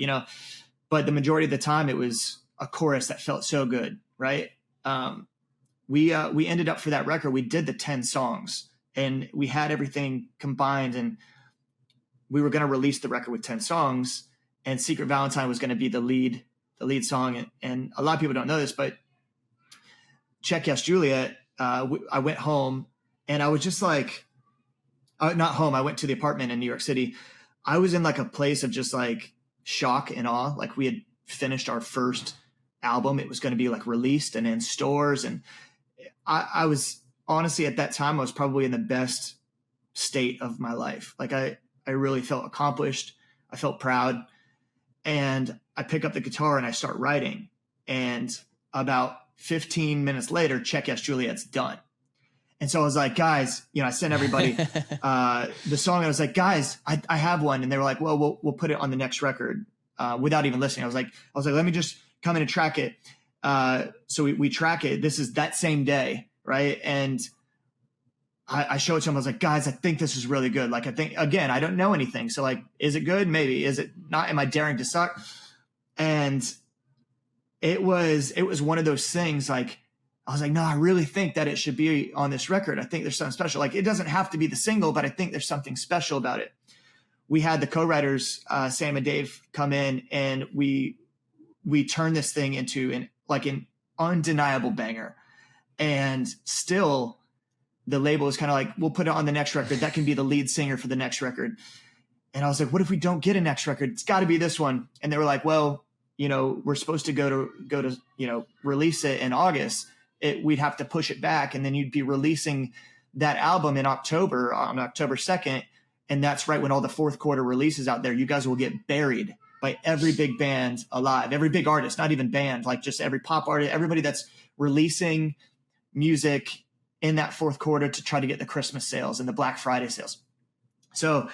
but the majority of the time it was a chorus that felt so good. Right. We ended up for that record, we did the 10 songs and we had everything combined, and we were going to release the record with 10 songs, and Secret Valentine was going to be the lead song. And a lot of people don't know this, but Check Yes Juliet, I went home and I was just like, not home. I went to the apartment in New York City. I was in like a place of just like shock and awe. Like we had finished our first album. It was going to be like released and in stores. And I was honestly, at that time, I was probably in the best state of my life. Like I really felt accomplished. I felt proud. And I pick up the guitar and I start writing. And about 15 minutes later, Check Yes Juliet's done. And so I was like, guys, I sent everybody the song. I was like, guys, I have one. And they were like, well, we'll put it on the next record without even listening. I was like, let me just come in and track it. So we track it. This is that same day. Right. And I showed it to them. I was like, guys, I think this is really good. Like, I think, again, I don't know anything. So like, is it good? Maybe. Is it not? Am I daring to suck? And it was one of those things. Like, I was like, no, I really think that it should be on this record. I think there's something special. Like, it doesn't have to be the single, but I think there's something special about it. We had the co-writers, Sam and Dave, come in, and we turned this thing into an undeniable banger. And still, the label is kind of like, we'll put it on the next record. That can be the lead singer for the next record. And I was like, what if we don't get a next record? It's got to be this one. And they were like, well, we're supposed to go to release it in August. We'd have to push it back, and then you'd be releasing that album in October, on October 2nd. And that's right when all the fourth quarter releases out there. You guys will get buried by every big band alive, every big artist, not even band, like just every pop artist, everybody that's releasing music in that fourth quarter to try to get the Christmas sales and the Black Friday sales. So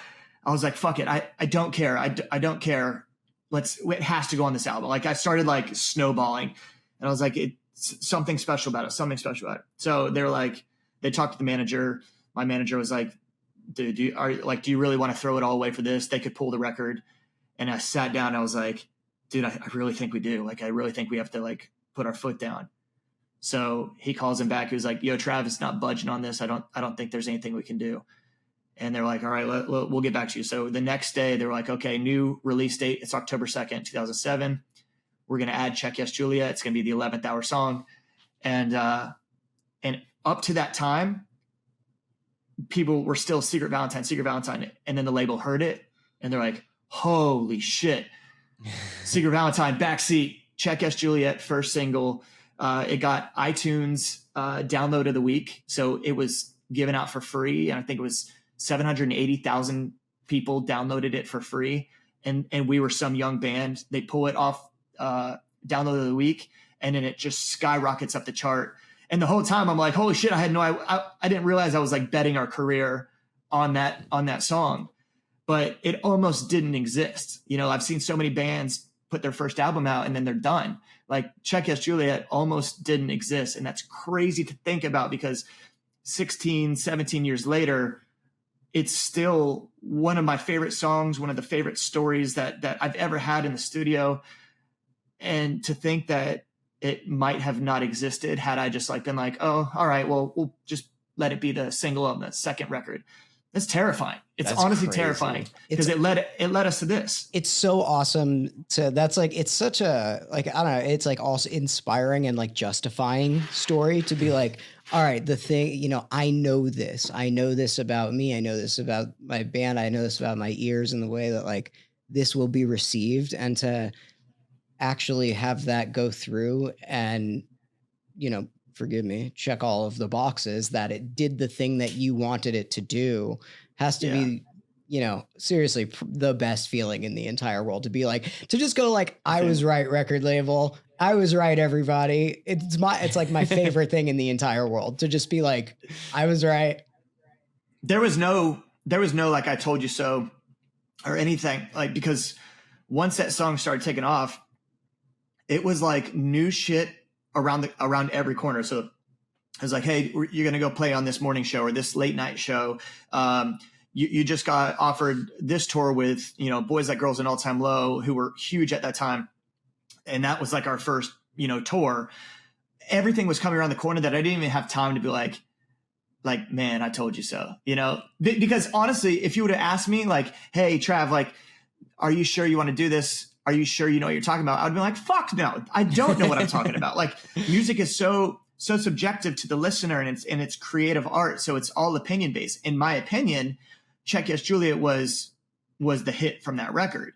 I was like, fuck it. I don't care. I don't care. It has to go on this album. Like, I started like snowballing, and I was like, it's something special about it, something special about it. So they're like, they talked to the manager. My manager was like, dude, do you really want to throw it all away for this? They could pull the record. And I sat down and I was like, dude, I really think we do. Like, I really think we have to like put our foot down. So he calls him back. He was like, yo, Travis, not budging on this. I don't think there's anything we can do. And they're like, all right, we'll get back to you. So the next day they were like, okay, new release date. It's October 2nd, 2007. We're going to add Check Yes Juliet. It's going to be the 11th hour song. And up to that time, people were still Secret Valentine. And then the label heard it, and they're like, holy shit. Secret Valentine, Backseat, Check Yes Juliet, first single. It got iTunes download of the week. So it was given out for free. And I think it was 780,000 people downloaded it for free. And we were some young band. They pull it off download of the week, and then it just skyrockets up the chart. And the whole time I'm like, holy shit, I didn't realize I was like betting our career on that song. But it almost didn't exist. I've seen so many bands put their first album out and then they're done. Like, Check Yes Juliet almost didn't exist. And that's crazy to think about, because 16, 17 years later, it's still one of my favorite songs, one of the favorite stories that I've ever had in the studio. And to think that it might have not existed had I just like been like, oh, all right, well, we'll just let it be the single on the second record. That's terrifying. It's honestly crazy. Terrifying, because it led us to this. It's so awesome it's such a, like, I don't know, it's like also inspiring and like justifying story to be like, all right, the thing, I know this about me. I know this about my band. I know this about my ears and the way that like this will be received, and to actually have that go through and, forgive me, check all of the boxes that it did the thing that you wanted it to do, has to be, seriously the best feeling in the entire world, to be like, to just go like, I was right, record label. I was right, everybody. It's like my favorite thing in the entire world, to just be like, I was right. There was no like, I told you so or anything, like, because once that song started taking off, it was like new shit around every corner. So it was like, hey, you're going to go play on this morning show or this late night show. You just got offered this tour with, Boys Like Girls and All Time Low, who were huge at that time. And that was like our first, tour. Everything was coming around the corner that I didn't even have time to be like, man, I told you so, because honestly, if you would have asked me like, hey, Trav, like, are you sure you want to do this? Are you sure you know what you're talking about? I'd be like, fuck no, I don't know what I'm talking about. Like, music is so subjective to the listener, and it's creative art. So it's all opinion based. In my opinion, Check Yes Juliet was the hit from that record.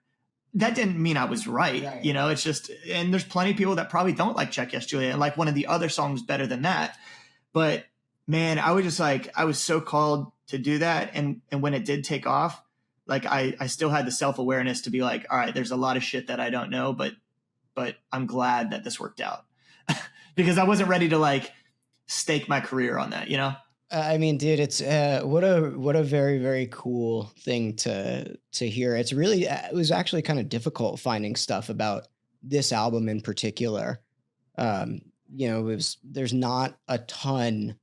That didn't mean I was right. It's just, and there's plenty of people that probably don't like Check Yes Juliet and like one of the other songs better than that. But man, I was just like, I was so called to do that. And when it did take off, like I still had the self-awareness to be like, all right, there's a lot of shit that I don't know, but I'm glad that this worked out because I wasn't ready to like stake my career on that, I mean, dude, it's what a very, very cool thing to hear. It's really, it was actually kind of difficult finding stuff about this album in particular. There's not a ton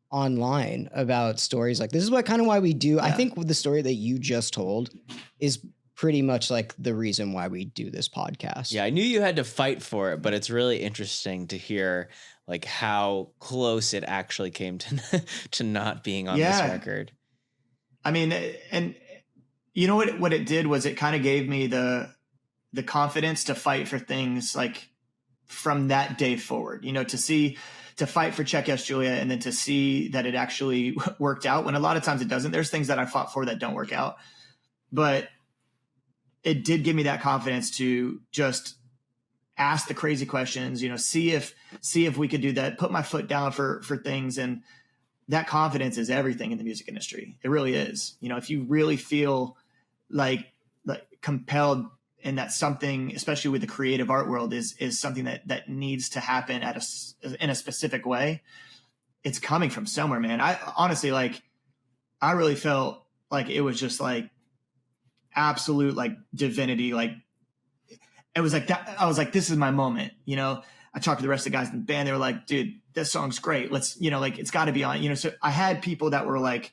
online about stories like this. Is what kind of why we do. Yeah. I think the story that you just told is pretty much like the reason why we do this podcast. Yeah, I knew you had to fight for it, but it's really interesting to hear like how close it actually came to to not being on this record. I mean, and you know what it did was it kind of gave me the confidence to fight for things like from that day forward, you know, to fight for Check Yes Juliet, and then to see that it actually worked out when a lot of times it doesn't. There's things that I fought for that don't work out, but it did give me that confidence to just ask the crazy questions, you know, see if we could do that, put my foot down for things. And that confidence is everything in the music industry. It really is. You know, if you really feel like compelled, and that something, especially with the creative art world, is something that needs to happen in a specific way, it's coming from somewhere, man. I honestly, like, I really felt like it was just like absolute like divinity. Like, it was like that. I was like, this is my moment. You know, I talked to the rest of the guys in the band. They were like, dude, this song's great. Let's, you know, like, it's got to be on, you know. So I had people that were like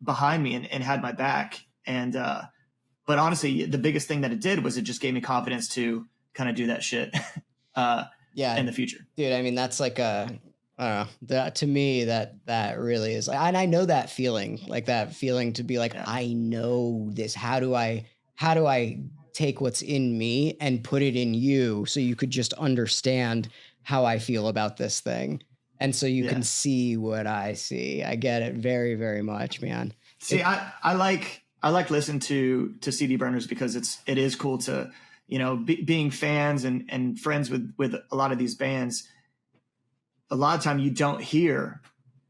behind me and had my back. And, but honestly, the biggest thing that it did was it just gave me confidence to kind of do that shit in the future. Dude, I mean, that's like I don't know, that to me, that really is like, and I know that feeling to be like, I know this. How do I take what's in me and put it in you so you could just understand how I feel about this thing? And so you can see what I see. I get it very, very much, man. See, I like listening to CD burners because it is cool to, you know, being fans and friends with a lot of these bands. A lot of time you don't hear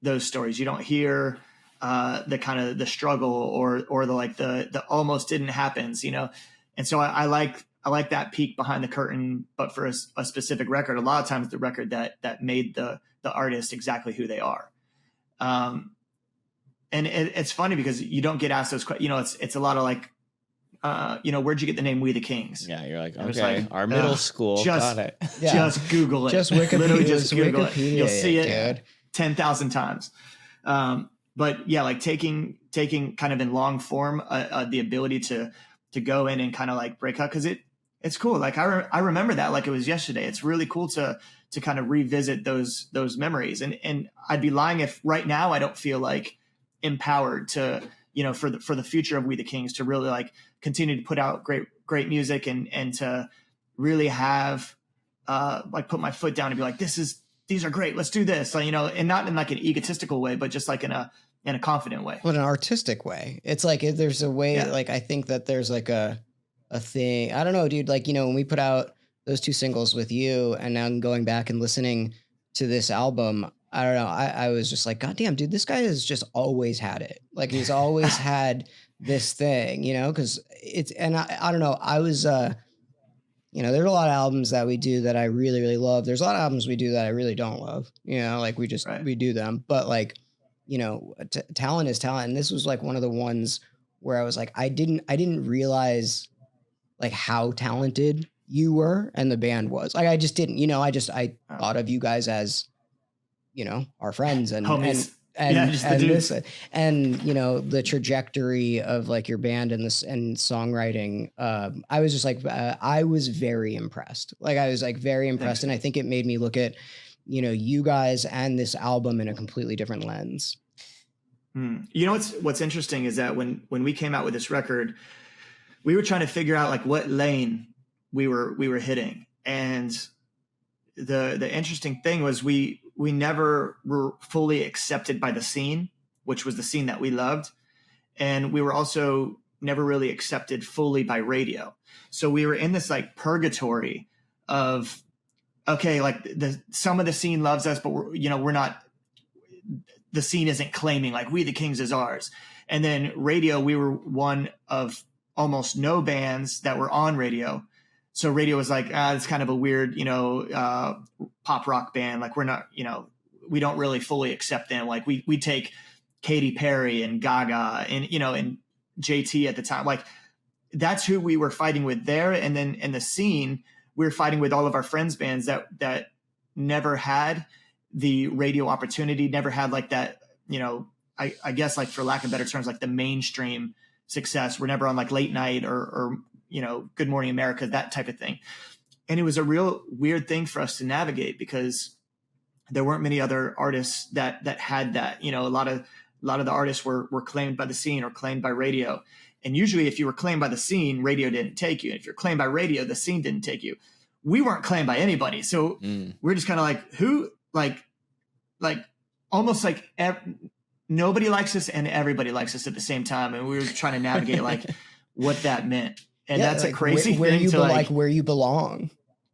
those stories. You don't hear the kind of the struggle or the almost didn't happens, you know? And so I like that peek behind the curtain, but for a specific record, a lot of times the record that made the artist exactly who they are. And it's funny because you don't get asked those questions. You know, it's a lot of like, you know, where'd you get the name We the Kings? Yeah, you're like, okay, our middle school got it. Just Google it. Just Wikipedia. Literally just Google Wikipedia it. You'll see it dude. 10,000 times. But yeah, like taking kind of in long form the ability to go in and kind of like break out, because it's cool. Like I remember that like it was yesterday. It's really cool to kind of revisit those memories. And I'd be lying if right now I don't feel like empowered to, you know, for the future of We the Kings to really like continue to put out great music and to really have like put my foot down and be like, these are great, let's do this, you know, and not in like an egotistical way, but just like in a confident way. Well, in an artistic way. It's like there's a way, like I think that there's like a thing. I don't know, dude. Like, you know, when we put out those 2 singles with you, and now I'm going back and listening to this album, I don't know. I was just like, God damn, dude, this guy has just always had it. Like he's always had this thing, you know, because and I don't know. I was, you know, there's a lot of albums that we do that I really, really love. There's a lot of albums we do that I really don't love, you know, like we do them. But like, you know, talent is talent. And this was like one of the ones where I was like, I didn't realize like how talented you were and the band was. Like, I just didn't, you know, I thought of you guys as, you know, our friends and homies. And you know, the trajectory of like your band and this and songwriting. I was just like, I was very impressed. Like I was like very impressed. And I think it made me look at, you know, you guys and this album in a completely different lens. You know, what's interesting is that when we came out with this record, we were trying to figure out like what lane we were hitting. And the interesting thing was we never were fully accepted by the scene, which was the scene that we loved. And we were also never really accepted fully by radio. So we were in this like purgatory of, okay, like some of the scene loves us, but we're not, the scene isn't claiming like We the Kings is ours. And then radio, we were one of almost no bands that were on radio. So radio was like, it's kind of a weird, you know, pop rock band. Like we're not, you know, we don't really fully accept them. Like we take Katy Perry and Gaga and, you know, and JT at the time. Like that's who we were fighting with there. And then in the scene, we were fighting with all of our friends' bands that never had the radio opportunity, never had like that, you know, I guess like for lack of better terms, like the mainstream success. We're never on like late night or Good Morning America, that type of thing. And it was a real weird thing for us to navigate because there weren't many other artists that had that. A lot of the artists were claimed by the scene or claimed by radio. And usually if you were claimed by the scene, radio didn't take you. If you're claimed by radio, the scene didn't take you. We weren't claimed by anybody. So we're just kind of like, who, like almost like nobody likes us and everybody likes us at the same time. And we were trying to navigate like what that meant. And that's like a crazy where thing you to like where you belong.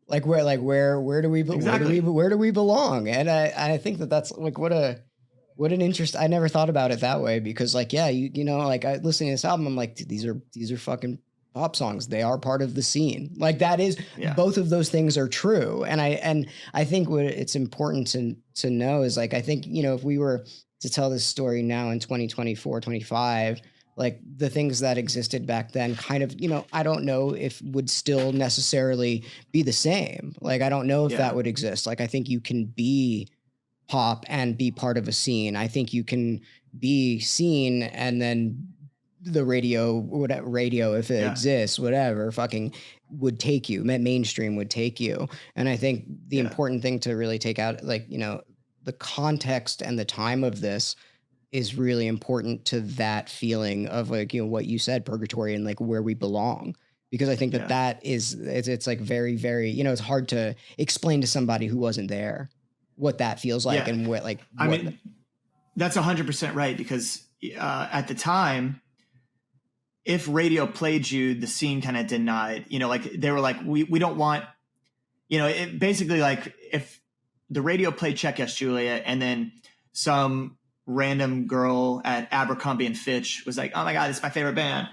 Like where do we Exactly. where do we belong? And I think that's like what an interest. I never thought about it that way because like like I listening to this album, I'm like, dude, these are fucking pop songs. They are part of the scene. Like that is both of those things are true. And I think what it's important to know is like I think if we were to tell this story now in 2024, 25. Like the things that existed back then kind of, I don't know if would still necessarily be the same. Like, I don't know if that would exist. Like, I think you can be pop and be part of a scene. I think you can be seen and then the radio, if it exists, whatever, fucking would take you, mainstream would take you. And I think the important thing to really take out, like, the context and the time of this is really important to that feeling of like, what you said, purgatory and like where we belong. Because I think that is, it's like very, very, it's hard to explain to somebody who wasn't there what that feels like and what, like, I mean, that's 100% right. Because at the time, if radio played you, the scene kind of denied, like they were like, we don't want, it basically like if the radio played Check Yes, Juliet, and then some random girl at Abercrombie and Fitch was like, oh my God, it's my favorite band.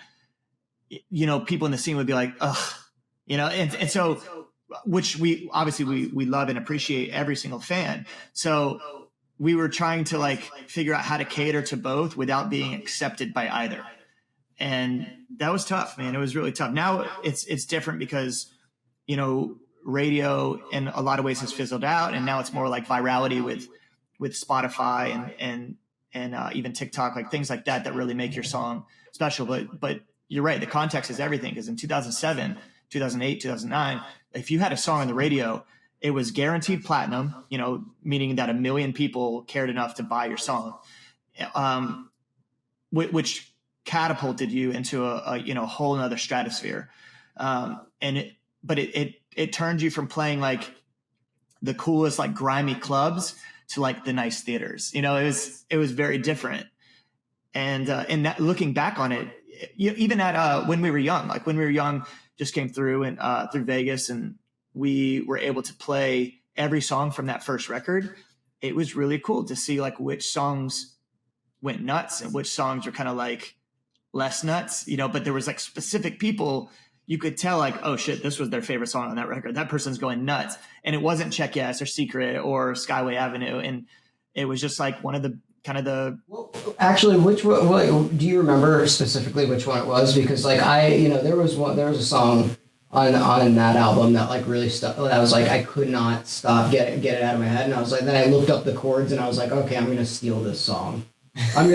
People in the scene would be like, ugh, and so, which we obviously we love and appreciate every single fan. So we were trying to like figure out how to cater to both without being accepted by either. And that was tough, man. It was really tough. Now it's different because, radio in a lot of ways has fizzled out. And now it's more like virality with Spotify and even TikTok, like things like that really make your song special. But you're right. The context is everything. Because in 2007, 2008, 2009, if you had a song on the radio, it was guaranteed platinum, meaning that 1 million people cared enough to buy your song, which catapulted you into a whole nother stratosphere. But it turned you from playing like the coolest, like grimy clubs to like the nice theaters. It was very different. And that, looking back on it, even at when we were young, just came through and through Vegas, and we were able to play every song from that first record. It was really cool to see like which songs went nuts and which songs were kind of like less nuts, but there was like specific people you could tell like, oh shit, this was their favorite song on that record. That person's going nuts. And it wasn't Check Yes or Secret or Skyway Avenue. And it was just like one of the kind of the... Actually, which one, do you remember specifically which one it was? Because like there was a song on that album that like really stuck. That was like, I could not stop, get it out of my head. And I was like, then I looked up the chords and I was like, okay, I'm going to steal this song. I'm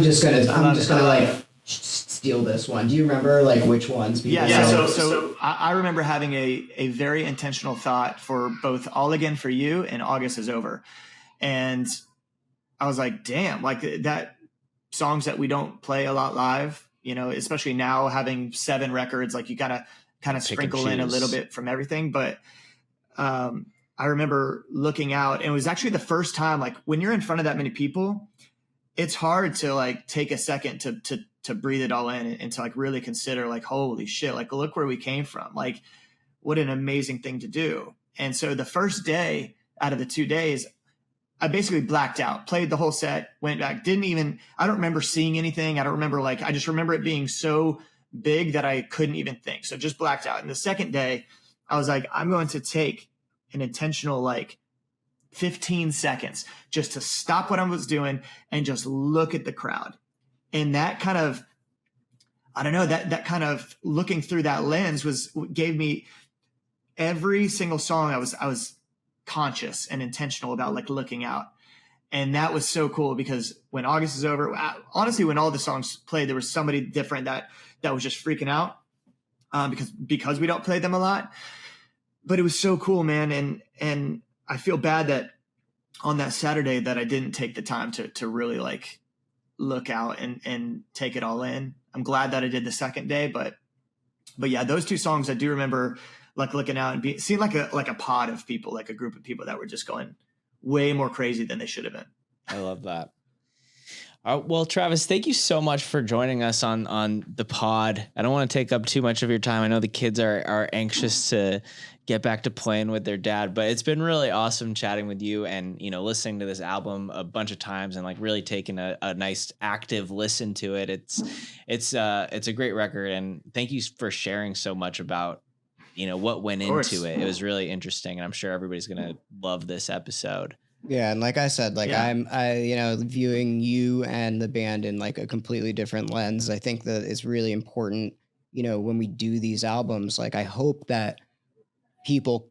just gonna like steal this one. Do you remember like which ones? So I remember having a very intentional thought for both All Again for You and August Is Over. And I was like, damn, like that songs that we don't play a lot live, especially now having 7 records, like you gotta kind of sprinkle in a little bit from everything. But I remember looking out, and it was actually the first time, like when you're in front of that many people, it's hard to like take a second to breathe it all in and to like really consider like, holy shit, like look where we came from. Like what an amazing thing to do. And so the first day out of the 2 days, I basically blacked out, played the whole set, went back, I don't remember seeing anything. I don't remember I just remember it being so big that I couldn't even think. So just blacked out. And the second day I was like, I'm going to take an intentional like 15 seconds just to stop what I was doing and just look at the crowd. And that kind of, I don't know, that kind of looking through that lens gave me every single song. I was conscious and intentional about like looking out. And that was so cool because when August is over, honestly, when all the songs played, there was somebody different that was just freaking out because we don't play them a lot. But it was so cool, man. And I feel bad that on that Saturday that I didn't take the time to really like look out and take it all in. I'm glad that I did the second day, but yeah, those two songs I do remember like looking out and seeing like a pod of people, like a group of people that were just going way more crazy than they should have been. I love that. Well, Travis, thank you so much for joining us on the pod. I don't want to take up too much of your time. I know the kids are anxious to get back to playing with their dad, but it's been really awesome chatting with you and, you know, listening to this album a bunch of times and like really taking a nice active listen to it. It's a great record. And thank you for sharing so much about, you know, what went into it. It was really interesting. And I'm sure everybody's going to love this episode. Yeah, and like I said, like Yeah. I you know, viewing you and the band in like a completely different lens. I think that it's really important, you know, when we do these albums, like I hope that people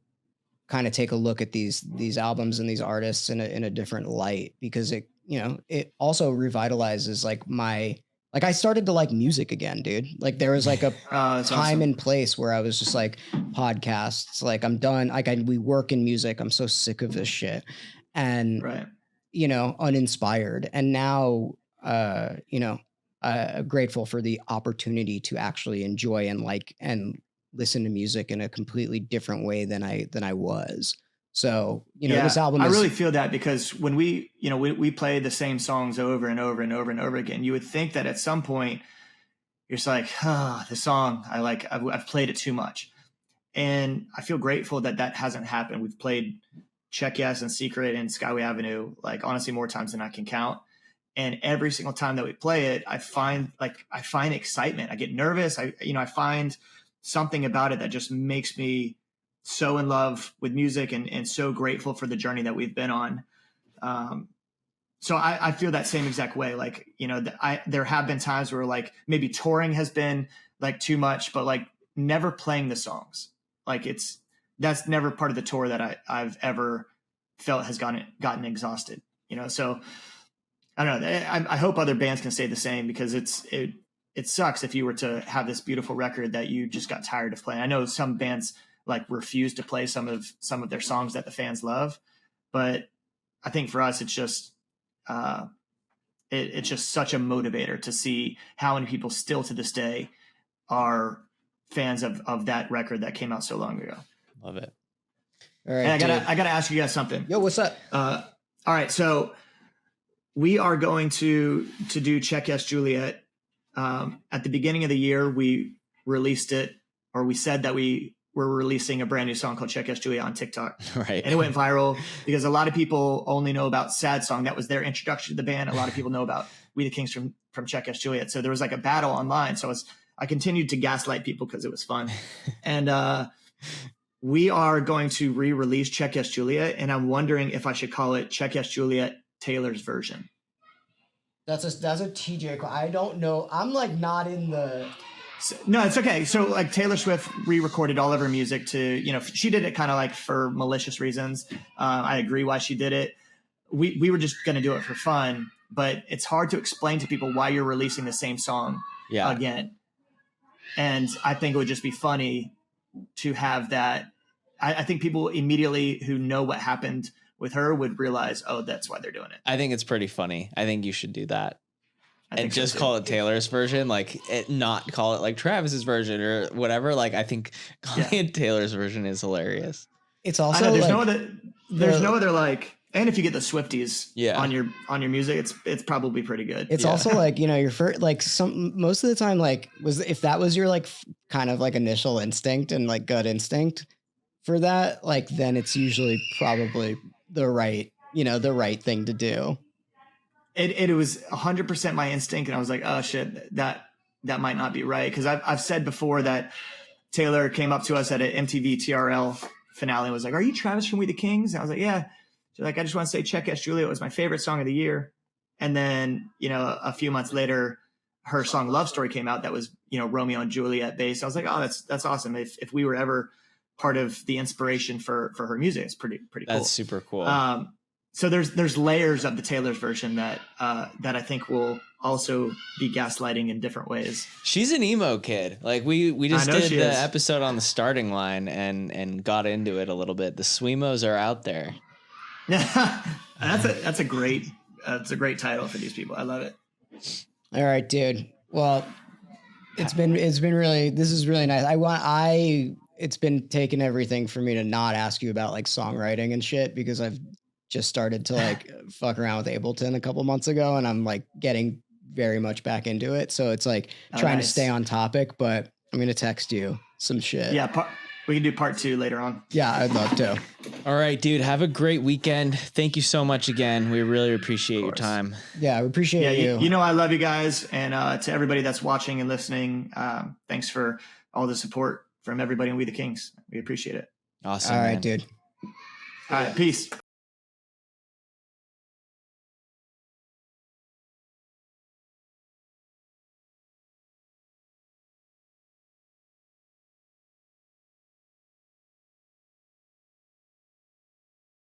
kind of take a look at these albums and these artists in a different light, because it, you know, it also revitalizes like like I started to like music again, dude. Like there was like a That's time awesome. and place where I was just like podcasts, like I'm done. Like we work in music. I'm so sick of this shit. And, Right. you know, uninspired. And now, you know, grateful for the opportunity to actually enjoy and like, and listen to music in a completely different way than I was. So, you know, this album I is really feel that because when we play the same songs over and over and over and over again, you would think that at some point you're just like, the song I've played it too much. And I feel grateful that hasn't happened. We've played Check Yes and Secret and Skyway Avenue, like honestly more times than I can count. And every single time that we play it, I find excitement. I get nervous. I find something about it that just makes me so in love with music and so grateful for the journey that we've been on. So I feel that same exact way. Like, you know, there have been times where like maybe touring has been like too much, but like never playing the songs. Like that's never part of the tour that I've ever felt has gotten exhausted, you know? So I don't know. I hope other bands can say the same, because it sucks if you were to have this beautiful record that you just got tired of playing. I know some bands like refuse to play some of their songs that the fans love, but I think for us, it's just, it's just such a motivator to see how many people still to this day are fans of that record that came out so long ago. Love it. all right. And dude. I gotta ask you guys something. Yo, what's up? All right, so we are going to do Check Yes Juliet. At the beginning of the year, we released it, or we said that we were releasing a brand new song called Check Yes Juliet on TikTok. Right. And it went viral because a lot of people only know about Sad Song. That was their introduction to the band. A lot of people know about We the Kings from Check Yes Juliet. So there was like a battle online. So I continued to gaslight people because it was fun. And we are going to re-release Check Yes Juliet, and I'm wondering if I should call it Check Yes Juliet Taylor's version. That's a TJ. I don't know. I'm like not in the. No, it's okay. So like Taylor Swift re-recorded all of her music to, you know, she did it kind of like for malicious reasons. I agree why she did it. We were just going to do it for fun, but it's hard to explain to people why you're releasing the same song again. And I think it would just be funny to have that. I think people immediately who know what happened with her would realize, oh, that's why they're doing it. I think it's pretty funny. I think you should do that. I And think so just too. call it Taylor's version, like not call it like Travis's version or whatever. Like I think calling it Taylor's version is hilarious. It's I also know, like, there's no other like, and if you get the Swifties Yeah. on your music, it's probably pretty good. it's Yeah. also like, you know, your first, like most of the time, like if that was your like kind of like initial instinct and like gut instinct for that, like then it's usually probably the right thing to do. It was 100% my instinct, and I was like, oh shit, that might not be right, because I've said before that Taylor came up to us at an MTV TRL finale and was like, "Are you Travis from We the Kings?" And I was like, "Yeah." She's like, "I just want to say Check Yes Juliet was my favorite song of the year." And then, you know, a few months later, her song Love Story came out that was, you know, Romeo and Juliet based. I was like, "Oh, that's awesome. If we were ever part of the inspiration for her music, it's pretty cool." That's super cool. So there's layers of the Taylor's version that I think will also be gaslighting in different ways. She's an emo kid. Like we just I know did she the is. episode on the starting line and got into it a little bit. The Swemos are out there. That's a great title for these people. I love it. All right, dude. Well, it's been really, this is really nice. It's been taking everything for me to not ask you about like songwriting and shit, because I've just started to like fuck around with Ableton a couple months ago, and I'm like getting very much back into it. So it's like trying to stay on topic, but I'm going to text you some shit. Yeah. We can do part 2 later on. Yeah, I'd love to. All right, dude. Have a great weekend. Thank you so much again. We really appreciate your time. Yeah, we appreciate you. You know I love you guys, and to everybody that's watching and listening, thanks for all the support from everybody in We the Kings. We appreciate it. Awesome. All right, man. dude. All right, peace.